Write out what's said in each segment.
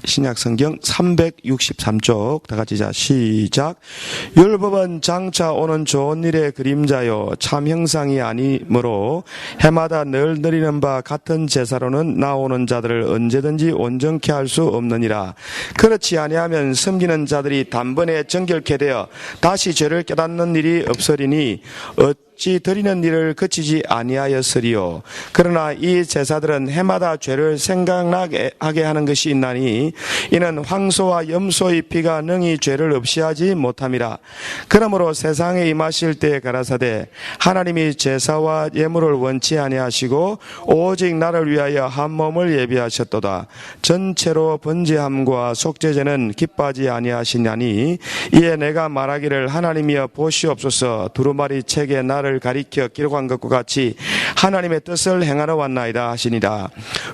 신약성경 363쪽 다 같이 시작. 율법은 장차 오는 좋은 일의 그림자요 참 형상이 아니므로 해마다 늘 드리는 바 같은 제사로는 나오는 자들을 언제든지 온전케 할 수 없느니라. 그렇지 아니하면 섬기는 자들이 단번에 정결케 되어 다시 죄를 깨닫는 일이 없으리니 어찌 드리는 일을 그치지 아니하였으리요. 그러나 이 제사들은 해마다 죄를 생각나게 하게 하는 것이 있나니 이는 황소와 염소의 피가 능히 죄를 없이 하지 못함이라. 그러므로 세상에 임하실 때에 가라사대 하나님이 제사와 예물을 원치 아니하시고 오직 나를 위하여 한 몸을 예비하셨도다. 전체로 번제함과 속죄제는 기뻐하지 아니하시냐니 이에 내가 말하기를 하나님이여 보시옵소서 두루마리 책에 나를 가리켜 기록한 것과 같이 하나님의 뜻을 행하러 왔나이다 하시니라.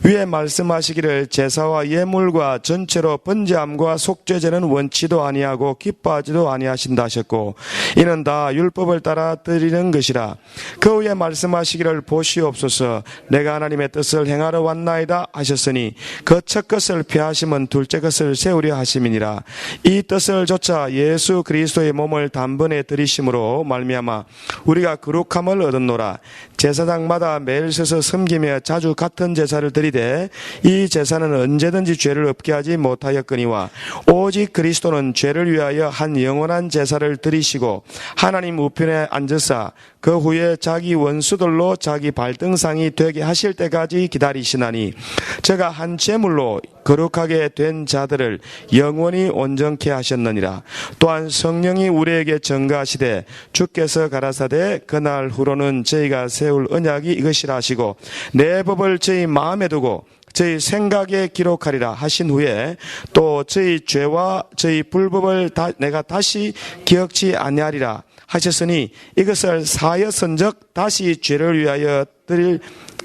위에 말씀하시기를 제사와 예물과 전체로 번제함과 속죄제는 원치도 아니하고 기뻐하지도 아니하신다 하셨고 이는 다 율법을 따라 드리는 것이라. 그 위에 말씀하시기를 보시옵소서 내가 하나님의 뜻을 행하러 왔나이다 하셨으니 그 첫 것을 폐하심은 둘째 것을 세우려 하심이니라. 이 뜻을 조차 예수 그리스도의 몸을 단번에 드리심으로 말미암아 우리가 거룩함을 얻었노라. 제사장마다 매일 서서 섬기며 자주 같은 제사를 드리되 이 제사는 언제든지 죄를 없게 하지 못하였거니와 오직 그리스도는 죄를 위하여 한 영원한 제사를 드리시고 하나님 우편에 앉으사 그 후에 자기 원수들로 자기 발등상이 되게 하실 때까지 기다리시나니 제가 한 제물로 거룩하게 된 자들을 영원히 온전케 하셨느니라. 또한 성령이 우리에게 증거하시되 주께서 가라사대 그날 후로는 저희가 세울 언약이 이것이라 하시고 내 법을 저희 마음에 두고 저희 생각에 기록하리라 하신 후에 또 저희 죄와 저희 불법을 내가 다시 기억지 아니하리라 하셨으니 이것을 사하였은즉 다시 죄를 위하여 드릴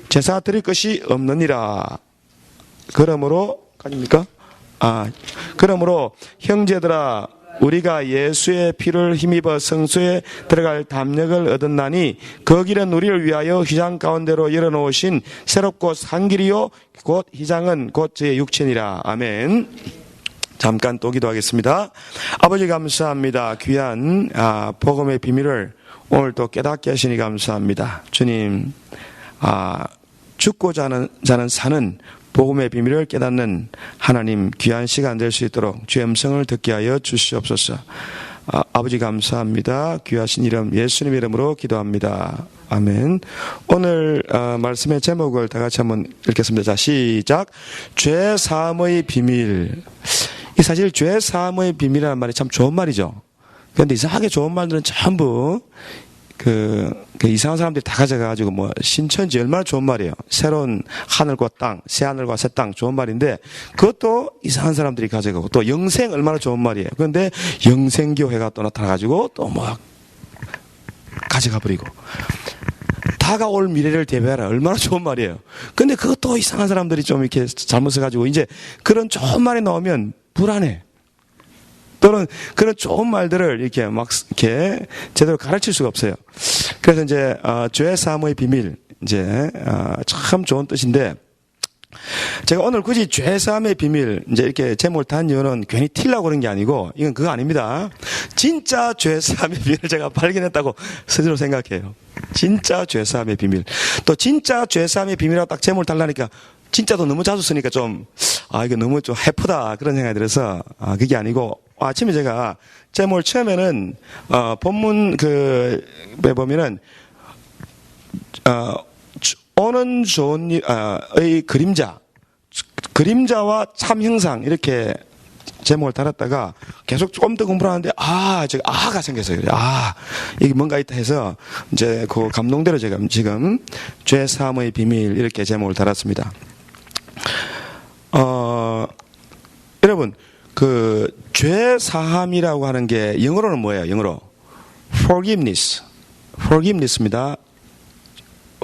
제사 드릴 것이 없느니라. 그러므로 그러므로 형제들아 우리가 예수의 피를 힘입어 성소에 들어갈 담력을 얻었나니 그 길은 우리를 위하여 휘장 가운데로 열어놓으신 새롭고 산 길이요 곧 휘장은 곧 저의 육체니라. 아멘. 잠깐 또 기도하겠습니다. 아버지 감사합니다. 귀한 복음의 비밀을 오늘 또 깨닫게 하시니 감사합니다. 주님, 죽고자 하는 사는 복음의 비밀을 깨닫는 하나님 귀한 시간 될 수 있도록 주의 음성을 듣게 하여 주시옵소서. 아버지 감사합니다. 귀하신 이름 예수님 이름으로 기도합니다. 아멘. 오늘 말씀의 제목을 다 같이 한번 읽겠습니다. 자, 시작. 죄 사함의 비밀. 이 사실 죄 사함의 비밀이라는 말이 참 좋은 말이죠. 그런데 이상하게 좋은 말들은 전부 그 이상한 사람들이 다 가져가가지고 신천지 얼마나 좋은 말이에요. 새로운 하늘과 땅, 새 하늘과 새 땅 좋은 말인데 그것도 이상한 사람들이 가져가고 또 영생 얼마나 좋은 말이에요. 그런데 영생교회가 또 나타나가지고 또 가져가 버리고 다가올 미래를 대비하라 얼마나 좋은 말이에요. 근데 그것도 이상한 사람들이 좀 이렇게 잘못 써가지고 이제 그런 좋은 말이 나오면 불안해. 또는 그런 좋은 말들을 이렇게 제대로 가르칠 수가 없어요. 그래서 이제 죄 사함의 비밀 이제 참 좋은 뜻인데 제가 오늘 굳이 죄 사함의 비밀 이제 이렇게 제목을 단 이유는 괜히 튀려고 그런 게 아니고 이건 그거 아닙니다. 진짜 죄 사함의 비밀을 제가 발견했다고 스스로 생각해요. 진짜 죄 사함의 비밀. 또 진짜 죄 사함의 비밀이라고 딱 제목을 달라니까 진짜도 너무 자주 쓰니까 좀 이거 너무 좀 해프다 그런 생각이 들어서 그게 아니고 아침에 제가 제목을 처음에는 본문 에 보면은 오는 좋은 일의 그림자와 참 형상 이렇게 제목을 달았다가 계속 조금 더 공부를 하는데 아가 생겼어요. 이게 뭔가 있다 해서 이제 그 감동대로 제가 지금 죄 사함의 비밀 이렇게 제목을 달았습니다. 여러분 죄 사함이라고 하는 게 영어로는 뭐예요? 영어로 forgiveness입니다.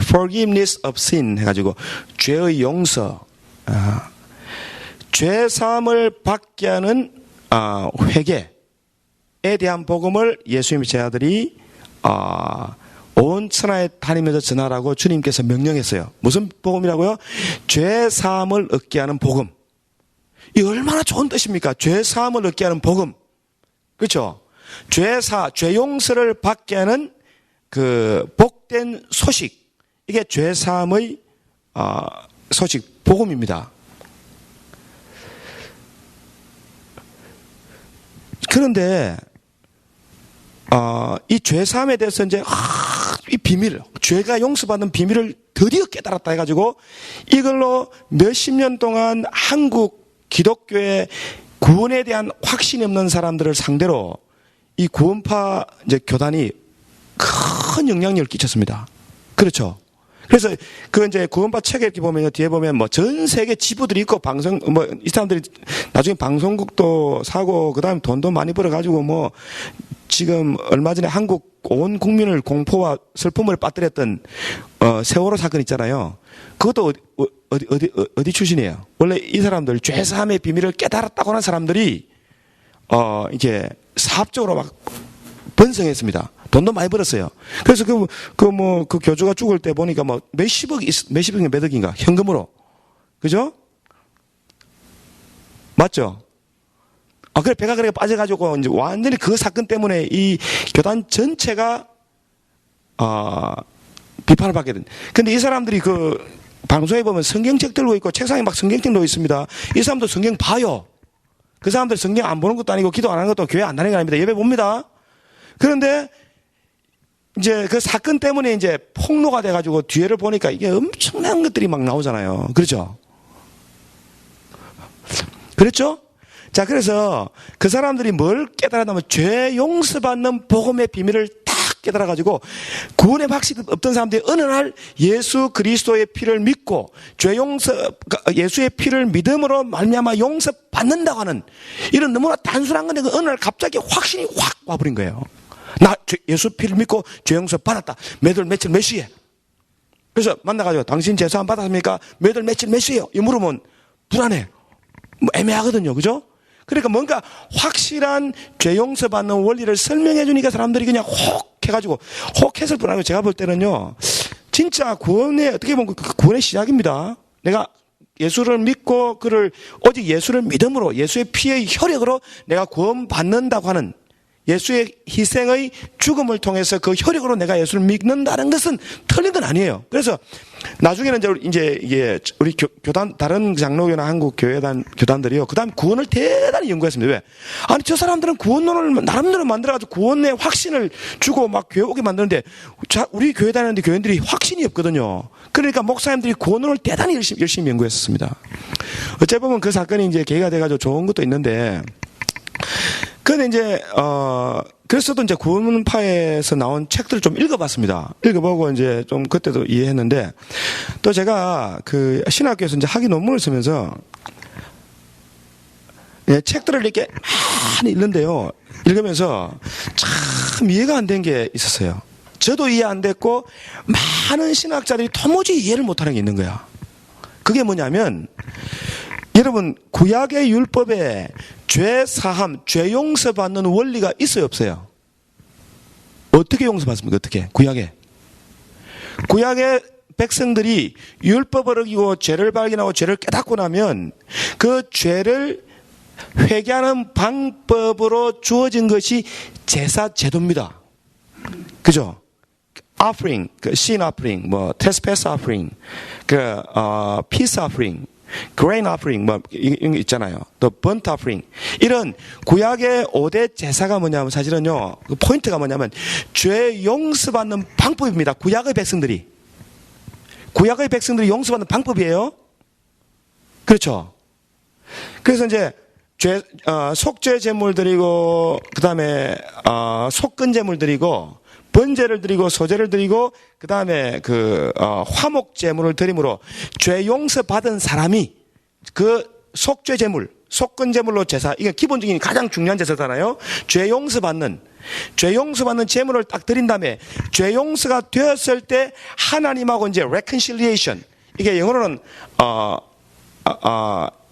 forgiveness of sin 해가지고 죄의 용서, 죄 사함을 받게 하는 회개에 대한 복음을 예수님의 제자들이 온 천하에 다니면서 전하라고 주님께서 명령했어요. 무슨 복음이라고요? 죄 사함을 얻게 하는 복음. 이 얼마나 좋은 뜻입니까? 죄 사함을 얻게 하는 복음. 그렇죠? 죄 용서를 받게 하는 그 복된 소식. 이게 죄 사함의 소식, 복음입니다. 그런데 이 죄 사함에 대해서 이제 이 비밀, 죄가 용서받는 비밀을 드디어 깨달았다 해가지고 이걸로 몇십 년 동안 한국 기독교의 구원에 대한 확신이 없는 사람들을 상대로 이 구원파 이제 교단이 큰 영향력을 끼쳤습니다. 그렇죠. 그래서 그 이제 구원파 책에 이렇게 보면 뒤에 보면 뭐 전 세계 지부들이 있고 이 사람들이 나중에 방송국도 사고 그다음에 돈도 많이 벌어가지고 뭐 지금 얼마 전에 한국 온 국민을 공포와 슬픔을 빠뜨렸던 세월호 사건 있잖아요. 그것도 어디 출신이에요? 원래 이 사람들 죄사함의 비밀을 깨달았다고 하는 사람들이 이게 사업적으로 막 번성했습니다. 돈도 많이 벌었어요. 그래서 그 교주가 죽을 때 보니까 뭐 몇십억이 몇 억인가 현금으로. 그죠? 맞죠? 그래, 배가 그래 빠져가지고, 이제 완전히 그 사건 때문에 이 교단 전체가, 비판을 받게 된. 근데 이 사람들이 그, 방송에 보면 성경책 들고 있고, 책상에 막 성경책 놓여 있습니다. 이 사람도 성경 봐요. 그 사람들 성경 안 보는 것도 아니고, 기도 안 하는 것도 교회 안 다니는 거 아닙니다. 예배 봅니다. 그런데, 이제 그 사건 때문에 이제 폭로가 돼가지고, 뒤에를 보니까 이게 엄청난 것들이 막 나오잖아요. 그렇죠? 그렇죠? 자, 그래서 그 사람들이 뭘 깨달았냐면 죄 용서받는 복음의 비밀을 딱 깨달아가지고 구원의 확신이 없던 사람들이 어느 날 예수 그리스도의 피를 믿고 예수의 피를 믿음으로 말미암아 용서받는다고 하는 이런 너무나 단순한 건데 어느 날 갑자기 확신이 확 와버린 거예요. 나 예수 피를 믿고 죄 용서 받았다. 며칠 몇 시에? 그래서 만나가지고 당신 제사 안 받았습니까? 며칠 몇 시에요? 이 물으면 불안해. 뭐 애매하거든요. 그죠? 그러니까 뭔가 확실한 죄 용서받는 원리를 설명해 주니까 사람들이 그냥 혹 해가지고 혹 했을 뿐 아니고 제가 볼 때는요. 진짜 구원의 어떻게 보면 구원의 시작입니다. 내가 예수를 믿고 오직 예수를 믿음으로 예수의 피의 혈액으로 내가 구원받는다고 하는 예수의 희생의 죽음을 통해서 그 혈액으로 내가 예수를 믿는다는 것은 틀린 건 아니에요. 그래서 나중에는 이제 이게 우리 교단 다른 장로교나 한국 교단들이요. 그다음 구원을 대단히 연구했습니다. 왜? 아니 저 사람들은 구원론을 나름대로 만들어가지고 구원의 확신을 주고 막 교회 오게 만드는데 우리 교회 다니는데 교인들이 확신이 없거든요. 그러니까 목사님들이 구원론을 대단히 열심히 연구했었습니다. 어째 보면 그 사건이 이제 계기가 돼가지고 좋은 것도 있는데. 근데 이제, 그래서도 이제 구원파에서 나온 책들을 좀 읽어봤습니다. 읽어보고 이제 좀 그때도 이해했는데, 또 제가 그 신학교에서 이제 학위 논문을 쓰면서, 책들을 이렇게 많이 읽는데요. 읽으면서 참 이해가 안 된 게 있었어요. 저도 이해 안 됐고, 많은 신학자들이 도무지 이해를 못하는 게 있는 거야. 그게 뭐냐면, 여러분, 구약의 율법에 죄 사함, 죄 용서받는 원리가 있어요, 없어요? 어떻게 용서받습니까? 어떻게? 구약의 백성들이 율법을 어기고 죄를 발견하고 죄를 깨닫고 나면 그 죄를 회개하는 방법으로 주어진 것이 제사 제도입니다. 그죠? offering, sin offering, trespass offering, peace offering, grain offering, 이런 게 있잖아요. 또 burnt offering. 이런 구약의 5대 제사가 뭐냐면 사실은요, 그 포인트가 뭐냐면 죄 용서받는 방법입니다. 구약의 백성들이 용서받는 방법이에요. 그렇죠. 그래서 이제 속죄 제물 드리고, 그 다음에, 속건 제물 드리고, 번제를 드리고 소제를 드리고 그 다음에 화목 제물을 드림으로 죄 용서 받은 사람이 그 속죄 제물, 속건 제물로 제사, 이게 기본적인 가장 중요한 제사잖아요. 죄 용서 받는 제물을 딱 드린 다음에 죄 용서가 되었을 때 하나님하고 이제 reconciliation, 이게 영어로는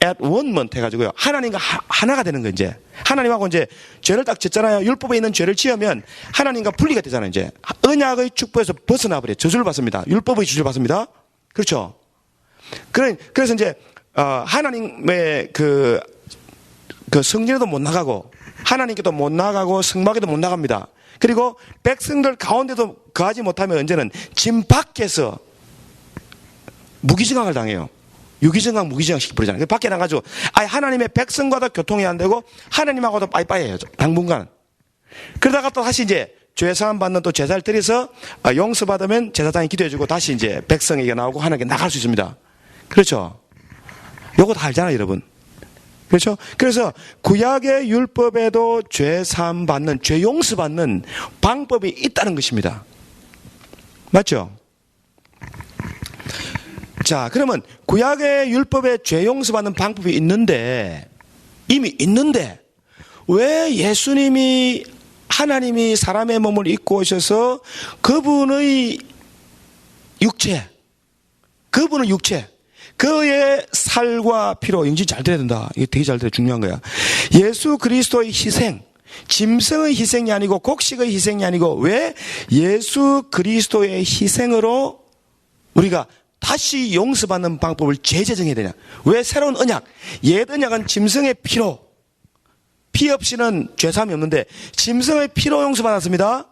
at one-ment 해가지고요. 하나님과 하나가 되는 거, 이제. 하나님하고 이제 죄를 딱 짓잖아요. 율법에 있는 죄를 지으면 하나님과 분리가 되잖아요, 이제. 언약의 축복에서 벗어나 버려요. 저주를 받습니다. 율법의 저주를 받습니다. 그렇죠. 그래서 이제, 하나님의 그 성전에도 못 나가고, 하나님께도 못 나가고, 성막에도 못 나갑니다. 그리고 백성들 가운데도 거하지 못하면 언제는 진 밖에서 무기징역을 당해요. 유기징역, 무기징역 시켜버리잖아요. 밖에 나가지고, 하나님의 백성과도 교통이 안 되고, 하나님하고도 빠이빠이해요. 당분간. 그러다가 또 다시 이제 죄사함 받는 또 제사를 드려서 용서받으면 제사장이 기도해주고 다시 이제 백성에게 나오고 하나님께 나갈 수 있습니다. 그렇죠? 요거 다 알잖아요, 여러분. 그렇죠? 그래서 구약의 율법에도 죄사함 받는, 죄 용서받는 방법이 있다는 것입니다. 맞죠? 자, 그러면 구약의 율법에 죄 용서받는 방법이 있는데, 이미 있는데, 왜 예수님이 하나님이 사람의 몸을 입고 오셔서 그분의 육체, 그의 살과 피로, 영지 잘 들어야 된다. 이게 되게 잘 들어야 중요한 거야. 예수 그리스도의 희생, 짐승의 희생이 아니고 곡식의 희생이 아니고 왜 예수 그리스도의 희생으로 우리가 다시 용서받는 방법을 재제정해야 되냐? 왜 새로운 언약, 옛 언약은 짐승의 피로, 피 없이는 죄사함이 없는데 짐승의 피로 용서받았습니다.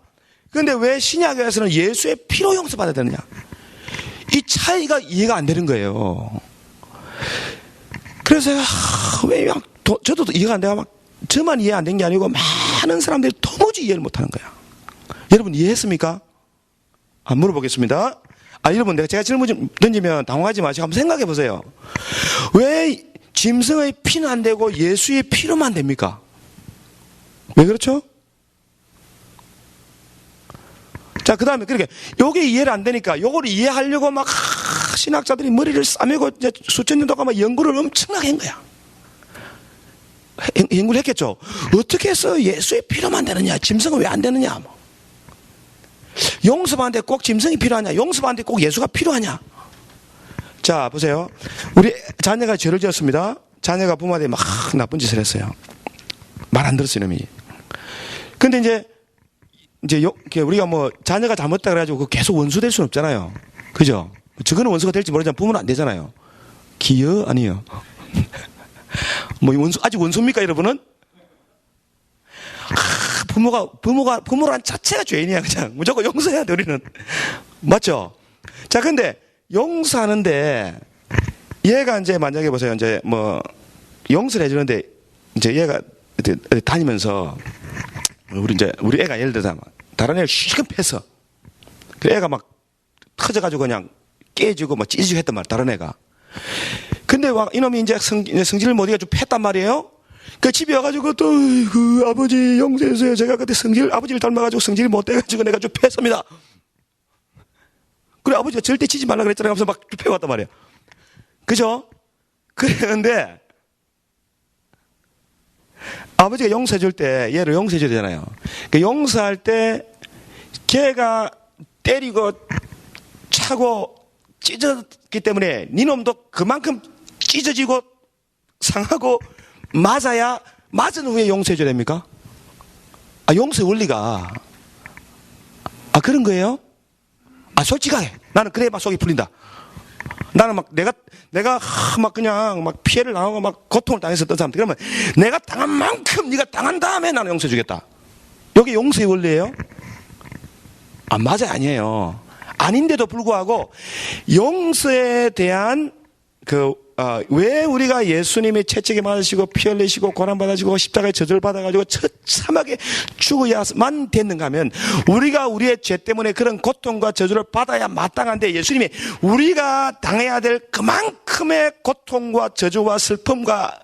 그런데 왜 신약에서는 예수의 피로 용서받아야 되느냐? 이 차이가 이해가 안 되는 거예요. 그래서 저도 이해가 안 돼요. 저만 이해 안 된 게 아니고 많은 사람들이 도무지 이해를 못하는 거야. 여러분 이해했습니까? 물어보겠습니다. 여러분 제가 질문 좀 던지면 당황하지 마시고 한번 생각해 보세요. 왜 짐승의 피는 안 되고 예수의 피로만 됩니까? 왜 그렇죠? 자, 그 다음에, 그렇게, 요게 이해를 안 되니까, 요거를 이해하려고 막, 신학자들이 머리를 싸매고, 이제 수천 년 동안 막 연구를 엄청나게 한 거야. 연구를 했겠죠? 어떻게 해서 예수의 피로만 되느냐? 짐승은 왜 안 되느냐? 뭐. 용서받는데 꼭 짐승이 필요하냐? 용서받는데 꼭 예수가 필요하냐? 자, 보세요. 우리 자녀가 죄를 지었습니다. 자녀가 부모한테 막 나쁜 짓을 했어요. 말 안 들었어요, 이놈이. 근데 이제 우리가 뭐 자녀가 잘못했다 그래가지고 계속 원수 될 수는 없잖아요. 그죠? 저거는 원수가 될지 모르지만 부모는 안 되잖아요. 기여? 아니요. 뭐 원수, 아직 원수입니까, 여러분은? 부모란 자체가 죄인이야, 그냥. 무조건 용서해야 돼, 우리는. 맞죠? 자, 근데 용서하는데 얘가 이제 만약에 보세요. 이제 뭐 용서를 해주는데 이제 얘가 다니면서 우리 애가 예를 들어서 다른 애를 실컷 패서 그 애가 막 터져가지고 그냥 깨지고 막 찢어지고 했단 말이야, 다른 애가. 근데 이놈이 이제 성질을 못 이겨가지고 팼단 말이에요. 그 집에 와가지고 또 아버지 용서해주세요. 제가 그때 아버지를 닮아가지고 성질이 못 돼가지고 내가 좀 패습니다. 그래, 아버지가 절대 치지 말라 그랬잖아요. 하면서 막 패왔단 말이야. 그죠? 그랬는데 아버지가 용서해 줄 때 얘를 용서해 줘야 되잖아요. 그 용서할 때 걔가 때리고 차고 찢어졌기 때문에 니놈도 그만큼 찢어지고 상하고 맞아야 맞은 후에 용서해 줘야 됩니까? 용서의 원리가 그런 거예요? 솔직하게 나는 그래야 막 속이 풀린다. 나는 막 내가 막 그냥 막 피해를 당하고 막 고통을 당했었던 사람들, 그러면 내가 당한 만큼 네가 당한 다음에 나는 용서해 주겠다. 이게 용서의 원리예요? 맞아요, 아니에요. 아닌데도 불구하고 용서에 대한 왜 우리가 예수님이 채찍에 맞으시고 피 흘리시고 고난받으시고 십자가에 저주를 받아가지고 처참하게 죽어야만 됐는가 하면 우리가 우리의 죄 때문에 그런 고통과 저주를 받아야 마땅한데 예수님이 우리가 당해야 될 그만큼의 고통과 저주와 슬픔과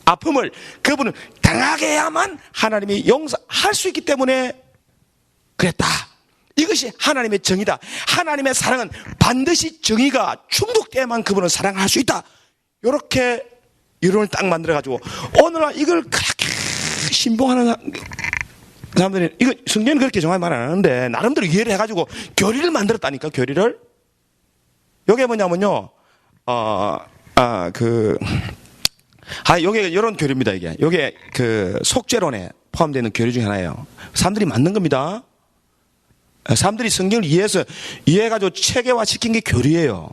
아픔을 그분은 당하게 해야만 하나님이 용서할 수 있기 때문에 그랬다. 이것이 하나님의 정의다. 하나님의 사랑은 반드시 정의가 충족돼야만 그분은 사랑할 수 있다. 이렇게 이론을 딱 만들어가지고 오늘날 이걸 그렇게 신봉하는 사람들이, 이거 성경은 그렇게 정확히 말 안 하는데 나름대로 이해를 해가지고 교리를 만들었다니까. 교리를. 이게 뭐냐면요, 요게 이런 교리입니다. 요게 그 속죄론에 포함되어 있는 교리 중에 하나예요. 사람들이 만든 겁니다. 사람들이 성경을 이해해가지고 체계화 시킨 게 교리예요.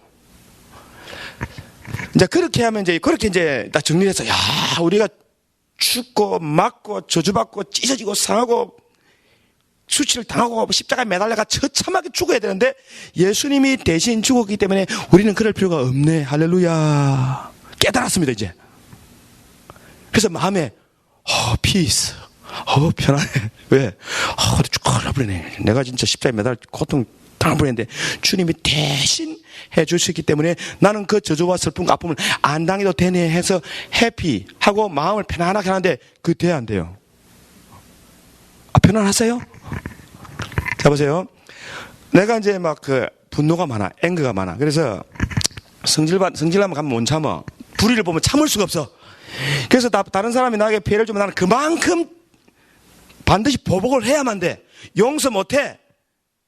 이제 그렇게 하면 그렇게 딱 정리해서, 야, 우리가 죽고, 맞고, 저주받고, 찢어지고, 상하고, 수치를 당하고, 십자가에 매달려가 처참하게 죽어야 되는데, 예수님이 대신 죽었기 때문에 우리는 그럴 필요가 없네. 할렐루야. 깨달았습니다, 이제. 그래서 마음에, 피스. 편안해. 왜? 죽어버리네. 내가 진짜 십자가에 매달 고통 당해버렸는데, 주님이 대신 해주셨기 때문에 나는 그 저주와 슬픔과 아픔을 안 당해도 되네 해서 해피하고 마음을 편안하게 하는데, 그게 돼야 안 돼요. 편안하세요? 자, 보세요. 내가 이제 막 분노가 많아. 앵거가 많아. 그래서 성질나면 가면 못 참아. 불의를 보면 참을 수가 없어. 그래서 다른 사람이 나에게 피해를 주면 나는 그만큼 반드시 보복을 해야만 돼. 용서 못해.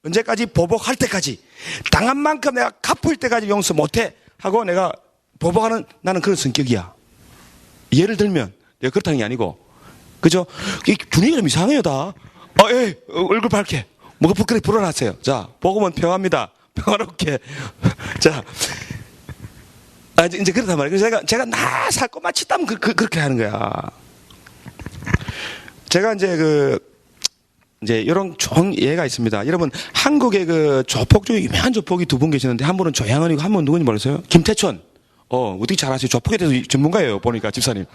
언제까지? 보복할 때까지. 당한 만큼 내가 갚을 때까지 용서 못해. 하고 내가 보복하는 나는 그런 성격이야. 예를 들면 내가 그렇다는 게 아니고, 그죠? 분위기가 좀 이상해요, 다. 얼굴 밝게. 뭐가 부끄럽게 불어났어요. 자, 복음은 평화입니다. 평화롭게. 자, 이제 그렇단 말이에요. 그래서 제가 나 살고 마치다면 그렇게 하는 거야. 제가 이제 이런 좋은 예가 있습니다. 여러분, 한국의 조폭 중에 유명한 조폭이 두 분 계시는데, 한 분은 조양은이고 한 분은 누군지 모르세요? 김태촌. 어떻게 잘 아세요? 조폭에 대해서 전문가예요, 보니까, 집사님.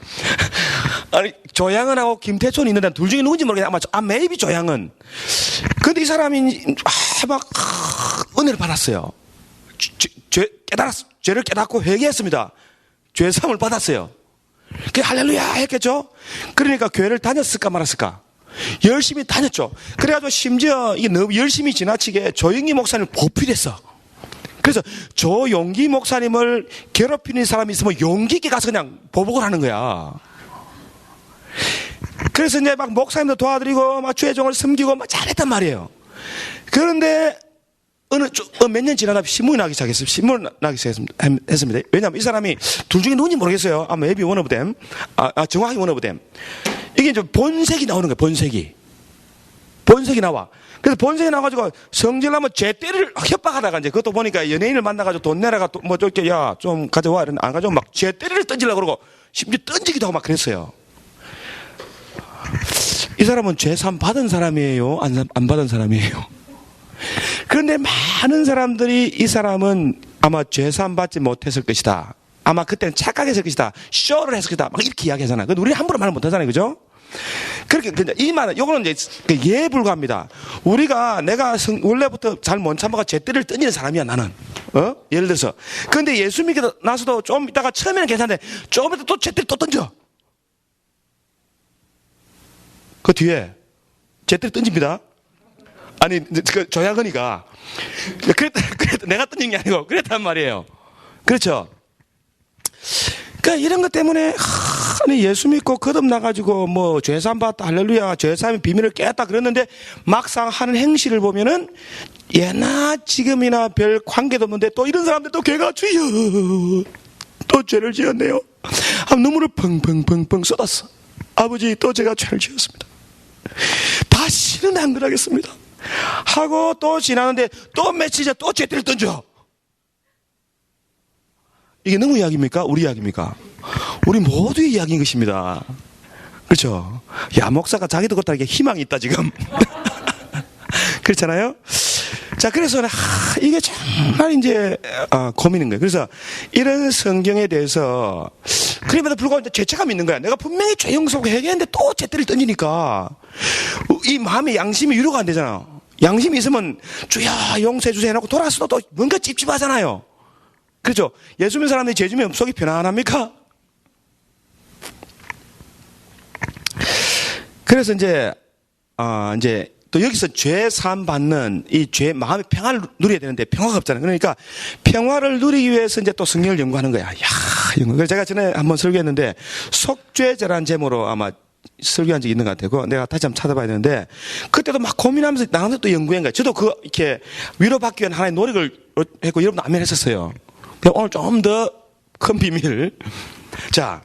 아니, 조양은하고 김태촌이 있는데, 둘 중에 누군지 모르겠는데, maybe 조양은. 근데 이 사람이, 은혜를 받았어요. 죄를 깨닫고 회개했습니다. 죄사함을 받았어요. 그 할렐루야 했겠죠? 그러니까 교회를 다녔을까 말았을까? 열심히 다녔죠. 그래가지고 심지어 이게 너무 열심히 지나치게 조영기 목사님을 보필했어. 그래서 조용기 목사님을 괴롭히는 사람이 있으면 용기 있게 가서 그냥 보복을 하는 거야. 그래서 이제 막 목사님도 도와드리고 막 주의 종을 섬기고 막 잘했단 말이에요. 그런데 몇 년 지나다 신문이 나기 시작했어요. 신문이 나기 시작했습니다. 왜냐하면 이 사람이 둘 중에 누군지 모르겠어요. maybe one of them. 정확히 one of them. 이게 이제 본색이 나오는 거예요. 본색이 나와. 그래서 본색이 나와가지고 성질나면 죄때를 협박하다가 이제 그것도 보니까 연예인을 만나가지고 돈 내라가 뭐 저렇게 야 좀 가져와 이런 안 가져오면 막 죄때를 던지려고 그러고 심지어 던지기도 하고 막 그랬어요. 이 사람은 죄삼 받은 사람이에요? 안 받은 사람이에요? 그런데 많은 사람들이 이 사람은 아마 죄삼 받지 못했을 것이다. 아마 그때는 착각했을 것이다. 쇼를 했을 것이다. 막 이렇게 이야기하잖아. 근데 우리 함부로 말 못하잖아요. 그죠? 그렇게, 이 말은, 요거는 이제 예에 불과합니다. 내가 원래부터 잘 못 참아가 죄때를 던지는 사람이야, 나는. 예를 들어서. 근데 예수 믿게 나서도 좀 있다가 처음에는 괜찮은데, 조금 있다 또 죄때를 또 던져. 그 뒤에 죄때를 던집니다. 아니, 조양은이가. 그랬다, 내가 던진 게 아니고, 그랬단 말이에요. 그렇죠? 그러니까 이런 것 때문에, 아니, 예수 믿고 거듭나가지고, 뭐, 죄사함 받았다, 할렐루야, 죄사함의 비밀을 깨웠다 그랬는데, 막상 하는 행실을 보면은, 예나 지금이나 별 관계도 없는데, 또 이런 사람들 또 걔가 주여, 또 죄를 지었네요. 눈물을 펑펑펑펑 쏟았어. 아버지, 또 제가 죄를 지었습니다. 다시는 안 그러겠습니다. 하고 또 지나는데, 또 며칠 전에 또 죄를 던져. 이게 누구 이야기입니까? 우리 이야기입니까? 우리 모두의 이야기인 것입니다. 그렇죠? 야, 목사가 자기도 그렇다 이게 희망이 있다 지금. 그렇잖아요? 자, 그래서 이게 정말 이제 고민인 거예요. 그래서 이런 성경에 대해서 그럼에도 불구하고 죄책감이 있는 거야. 내가 분명히 죄 용서하고 회개했는데 또 죄때를 던지니까 이 마음의 양심이 위로가 안 되잖아. 양심이 있으면 주야 용서해 주세요 해놓고 돌아서도 또 뭔가 찝찝하잖아요. 그렇죠? 예수 믿는 사람들이 죄 지으면 속이 편안합니까? 그래서 이제 또 여기서 죄 사함 받는 이 죄 마음의 평화를 누려야 되는데 평화가 없잖아요. 그러니까 평화를 누리기 위해서 이제 또 성경을 연구하는 거야. 그래서 제가 전에 한번 설교했는데 속죄제라는 제목으로 아마 설교한 적이 있는 것 같아요. 내가 다시 한번 찾아봐야 되는데 그때도 막 고민하면서 나가면서 또 연구한 거예요. 저도 이렇게 위로받기 위한 하나의 노력을 했고 여러분도 아멘 했었어요. 오늘 좀 더 큰 비밀. 자,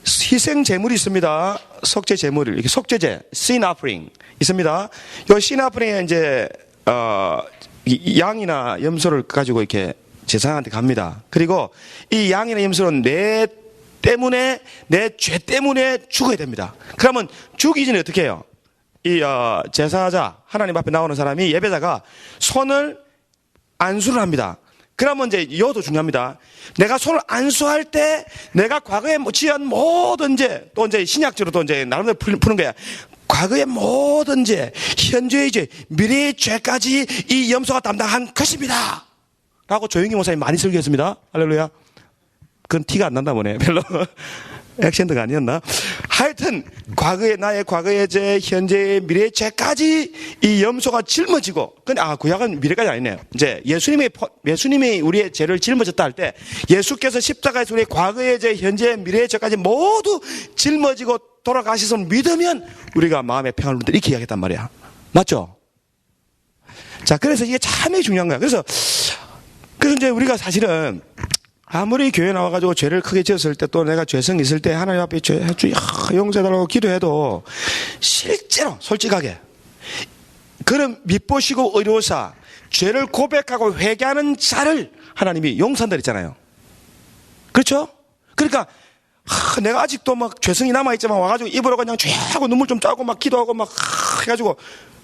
희생 제물이 있습니다. 속죄 제물, 이렇게 속죄제, sin offering 있습니다. 요 sin offering에 이제 양이나 염소를 가지고 이렇게 제사장한테 갑니다. 그리고 이 양이나 염소는 내 죄 때문에 죽어야 됩니다. 그러면 죽기 전에 어떻게 해요? 이 제사자, 하나님 앞에 나오는 사람이, 예배자가 손을 안수를 합니다. 그러면 이제 이것도 중요합니다. 내가 손을 안수할 때 내가 과거에 지은 모든 죄, 또 이제 신약적으로 또 이제 나름대로 푸는 거야. 과거의 모든 죄, 현재의 죄, 미래의 죄까지 이 염소가 담당한 것입니다. 라고 조영기 목사님 많이 설교했습니다. 할렐루야. 그건 티가 안 난다 보네. 별로. 액센트가 아니었나? 하여튼 나의 과거의 죄, 현재의 미래의 죄까지 이 염소가 짊어지고, 근데 구약은 미래까지 아니네요. 이제 예수님이 우리의 죄를 짊어졌다 할 때, 예수께서 십자가에서 우리의 과거의 죄, 현재의 미래의 죄까지 모두 짊어지고 돌아가시서 믿으면 우리가 마음의 평안을 이렇게 이야기했단 말이야. 맞죠? 자, 그래서 이게 참 중요한 거야. 그래서 이제 우리가 사실은 아무리 교회 나와가지고 죄를 크게 지었을 때, 또 내가 죄성이 있을 때 하나님 앞에 용서해달라고 기도해도 실제로 솔직하게 그런 밉보시고 의로사 죄를 고백하고 회개하는 자를 하나님이 용서한다 했잖아요. 그렇죠? 그러니까 내가 아직도 막 죄성이 남아있지만 와가지고 입으로 그냥 죄하고 눈물 좀 짜고 막 기도하고 막 해가지고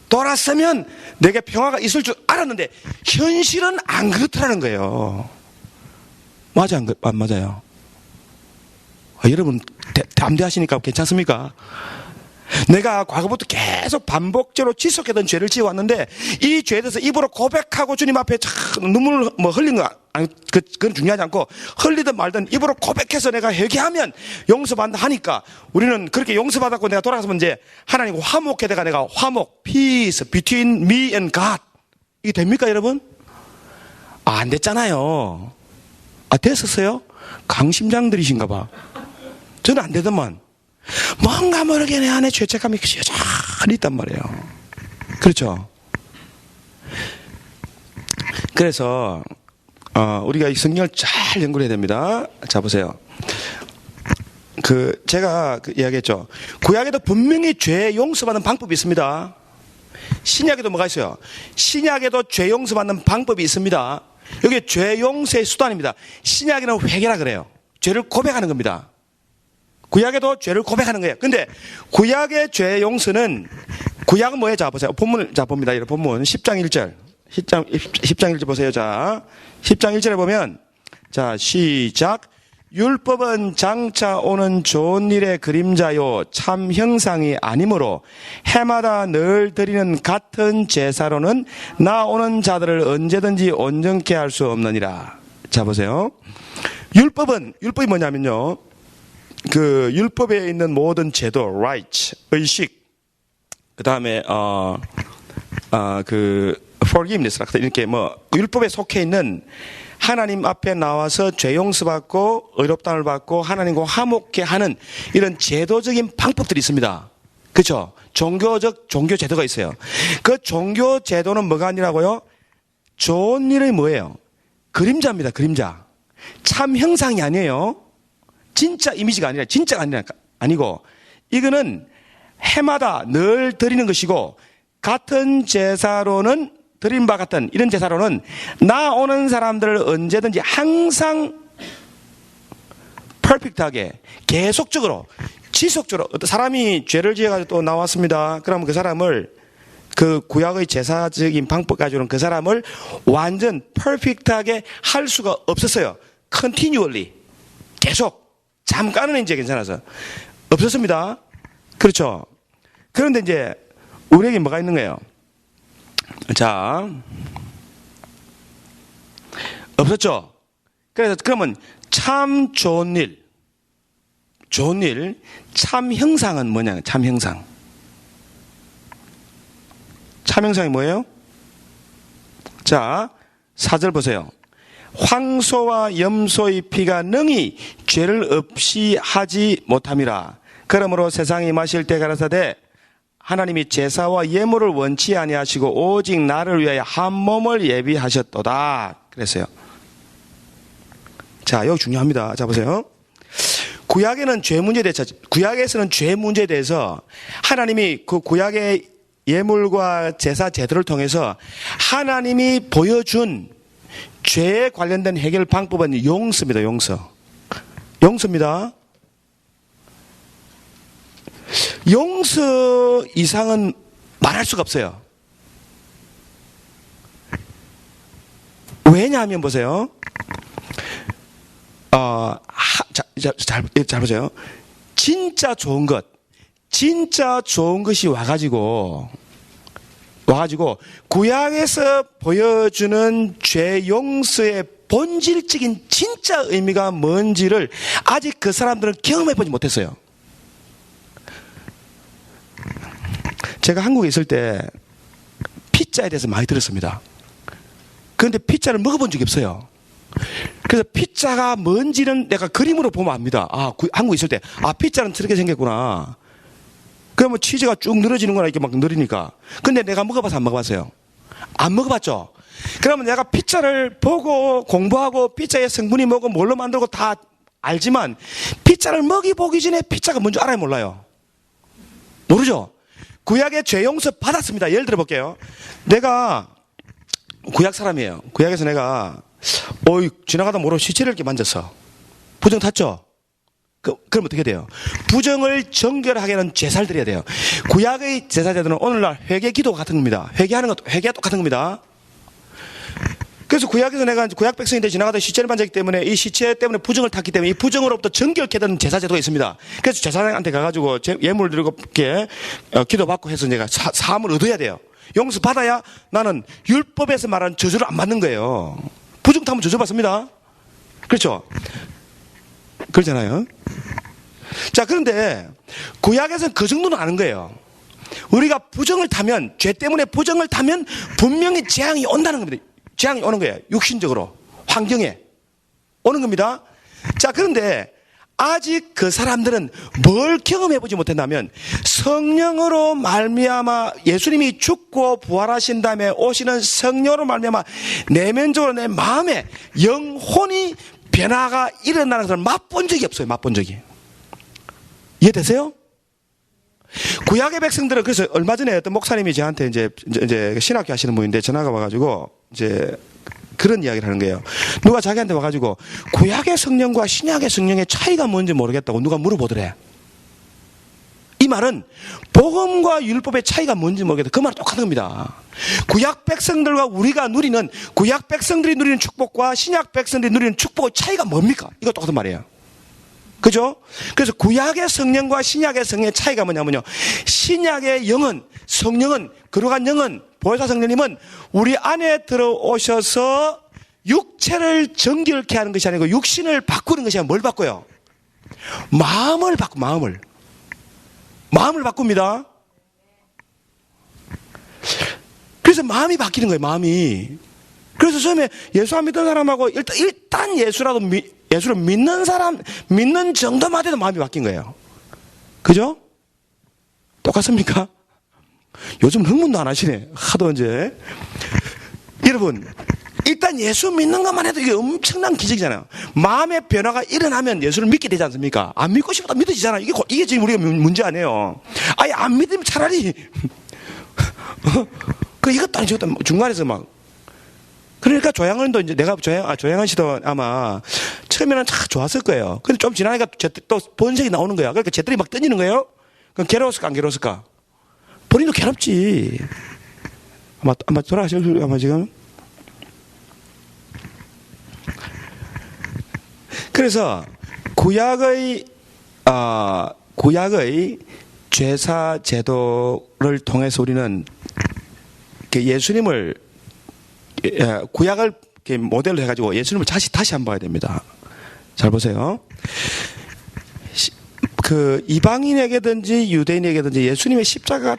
돌았으면 내게 평화가 있을 줄 알았는데 현실은 안 그렇더라는 거예요. 안 맞아요? 여러분, 담대하시니까 괜찮습니까? 내가 과거부터 계속 반복적으로 지속했던 죄를 지어왔는데, 이 죄에 대해서 입으로 고백하고 주님 앞에 눈물을 흘린 거, 그건 중요하지 않고, 흘리든 말든 입으로 고백해서 내가 회개하면 용서받는다 하니까, 우리는 그렇게 용서받았고 내가 돌아가서 이제 하나님과 화목해다가 내가 peace between me and God. 이게 됩니까, 여러분? 안 됐잖아요. 됐었어요? 강심장들이신가 봐. 저는 안 되더만. 뭔가 모르게 내 안에 죄책감이 여전히 있단 말이에요. 그렇죠? 그래서 우리가 이 성경을 잘 연구해야 됩니다. 자, 보세요. 제가 이야기했죠. 구약에도 분명히 죄 용서받는 방법이 있습니다. 신약에도 뭐가 있어요? 신약에도 죄 용서받는 방법이 있습니다. 여기 죄 용서의 수단입니다. 신약에는 회개라 그래요. 죄를 고백하는 겁니다. 구약에도 죄를 고백하는 거예요. 근데 구약의 죄 용서는, 구약은 뭐예요? 자, 보세요. 본문을, 자, 봅니다. 이 본문 10장 1절. 10장 1절 보세요. 자, 10장 1절에 보면, 자, 시작. 율법은 장차 오는 좋은 일의 그림자요 참 형상이 아니므로 해마다 늘 드리는 같은 제사로는 나오는 자들을 언제든지 온전케 할 수 없느니라. 자, 보세요. 율법이 뭐냐면요, 율법에 있는 모든 제도, right, 의식, 그 다음에 forgiveness, 이렇게 율법에 속해 있는, 하나님 앞에 나와서 죄 용서받고 의롭다함을 받고 하나님과 화목케 하는 이런 제도적인 방법들이 있습니다. 그렇죠? 종교 제도가 있어요. 그 종교 제도는 뭐가 아니라고요? 좋은 일이 뭐예요? 그림자입니다. 그림자. 참 형상이 아니에요. 진짜 이미지가 아니라, 진짜가 아니고, 이거는 해마다 늘 드리는 것이고, 같은 제사로는, 드린 바 같은 이런 제사로는 나오는 사람들을 언제든지 항상 퍼펙트하게, 계속적으로, 지속적으로, 어떤 사람이 죄를 지어가지고 또 나왔습니다. 그러면 그 사람을, 구약의 제사적인 방법 가지고는 그 사람을 완전 퍼펙트하게 할 수가 없었어요. continually. 계속. 잠깐은 이제 괜찮아서. 없었습니다. 그렇죠. 그런데 이제, 우리에게 뭐가 있는 거예요? 자, 없었죠? 그러면 참 좋은 일, 참 형상은 뭐냐? 참 형상. 참 형상이 뭐예요? 자, 4절 보세요. 황소와 염소의 피가 능히 죄를 없이 하지 못함이라. 그러므로 세상이 마실 때 가라사대 하나님이 제사와 예물을 원치 아니하시고 오직 나를 위하여 한 몸을 예비하셨도다. 그랬어요. 자, 여기 중요합니다. 자, 보세요. 구약에서는 죄 문제에 대해서 하나님이 그 구약의 예물과 제사 제도를 통해서 하나님이 보여준 죄에 관련된 해결 방법은 용서입니다. 용서입니다. 용서 이상은 말할 수가 없어요. 왜냐하면 보세요. 잘 보세요. 진짜 좋은 것이 와가지고 구약에서 보여주는 죄 용서의 본질적인 진짜 의미가 뭔지를 아직 그 사람들은 경험해보지 못했어요. 제가 한국에 있을 때 피자에 대해서 많이 들었습니다. 그런데 피자를 먹어본 적이 없어요. 그래서 피자가 뭔지는 내가 그림으로 보면 압니다. 한국에 있을 때, 피자는 저렇게 생겼구나. 그러면 치즈가 쭉 늘어지는구나, 이렇게 막 늘으니까. 근데 내가 먹어봐서 안 먹어봤어요. 안 먹어봤죠? 그러면 내가 피자를 보고 공부하고 피자의 성분이 뭐고 뭘로 만들고 다 알지만 피자를 먹여보기 전에 피자가 뭔지 알아요, 몰라요? 모르죠? 구약의 죄 용서 받았습니다. 예를 들어 볼게요. 내가 구약 사람이에요. 구약에서 내가 지나가다 모르고 시체를 이렇게 만졌어. 부정 탔죠? 그럼 어떻게 돼요? 부정을 정결하게 하는 제사를 드려야 돼요. 구약의 제사제도는 오늘날 회개 기도가 같은 겁니다. 회개가 똑같은 겁니다. 그래서 구약에서 내가 구약 백성인데 지나가다 시체를 만졌기 때문에 이 시체 때문에 부정을 탔기 때문에 이 부정으로부터 정결케 되는 제사제도가 있습니다. 그래서 제사장한테 가가지고 예물 드리고 이렇게 기도받고 해서 내가 사함을 얻어야 돼요. 용서 받아야 나는 율법에서 말하는 저주를 안 받는 거예요. 부정 타면 저주 받습니다. 그렇죠? 그렇잖아요. 자, 그런데 구약에서는 그 정도는 아는 거예요. 우리가 부정을 타면, 죄 때문에 부정을 타면 분명히 재앙이 온다는 겁니다. 재앙이 오는 거예요. 육신적으로, 환경에 오는 겁니다. 자, 그런데 아직 그 사람들은 뭘 경험해보지 못했냐면 성령으로 말미암아 예수님이 죽고 부활하신 다음에 오시는 성령으로 말미암아 내면적으로 내 마음에 영혼이 변화가 일어나는 것을 맛본 적이 없어요. 맛본 적이. 이해되세요? 구약의 백성들은 그래서 얼마 전에 어떤 목사님이 저한테 이제 신학교 하시는 분인데 전화가 와가지고 이제 그런 이야기를 하는 거예요. 누가 자기한테 와가지고 구약의 성령과 신약의 성령의 차이가 뭔지 모르겠다고 누가 물어보더래. 이 말은 복음과 율법의 차이가 뭔지 모르겠다. 그 말은 똑같은 겁니다. 구약 백성들과 우리가 누리는 구약 백성들이 누리는 축복과 신약 백성들이 누리는 축복의 차이가 뭡니까? 이거 똑같은 말이에요. 그죠? 그래서 구약의 성령과 신약의 성령의 차이가 뭐냐면요. 신약의 영은, 성령은, 거룩한 영은, 보혜사 성령님은 우리 안에 들어오셔서 육체를 정결케 하는 것이 아니고 육신을 바꾸는 것이 아니라 뭘 바꿔요? 마음을 바꿉니다. 그래서 마음이 바뀌는 거예요, 마음이. 그래서 처음에 예수 안 믿던 사람하고 일단 예수를 믿는 정도만 해도 마음이 바뀐 거예요. 그죠? 똑같습니까? 요즘 흥분도 안 하시네. 하도 이제. 여러분, 일단 예수 믿는 것만 해도 이게 엄청난 기적이잖아요. 마음의 변화가 일어나면 예수를 믿게 되지 않습니까? 안 믿고 싶어도 믿어지잖아요. 이게 지금 우리가 문제 아니에요. 아예 안 믿으면 차라리. 이것도 아니, 저것도 중간에서 막. 그러니까 조양은도 이제 조양은 씨도 아마 처음에는 참 좋았을 거예요. 근데 좀 지나니까 또 본색이 나오는 거야. 그러니까 쟤들이 막 던지는 거예요. 그럼 괴로웠을까, 안 괴로웠을까? 본인도 괴롭지. 아마 돌아가실까, 아마 지금. 그래서 구약의 죄사 제도를 통해서 우리는 예수님을 구약을 모델로 해가지고 예수님을 다시 한번 봐야 됩니다. 잘 보세요. 그 이방인에게든지 유대인에게든지 예수님의 십자가가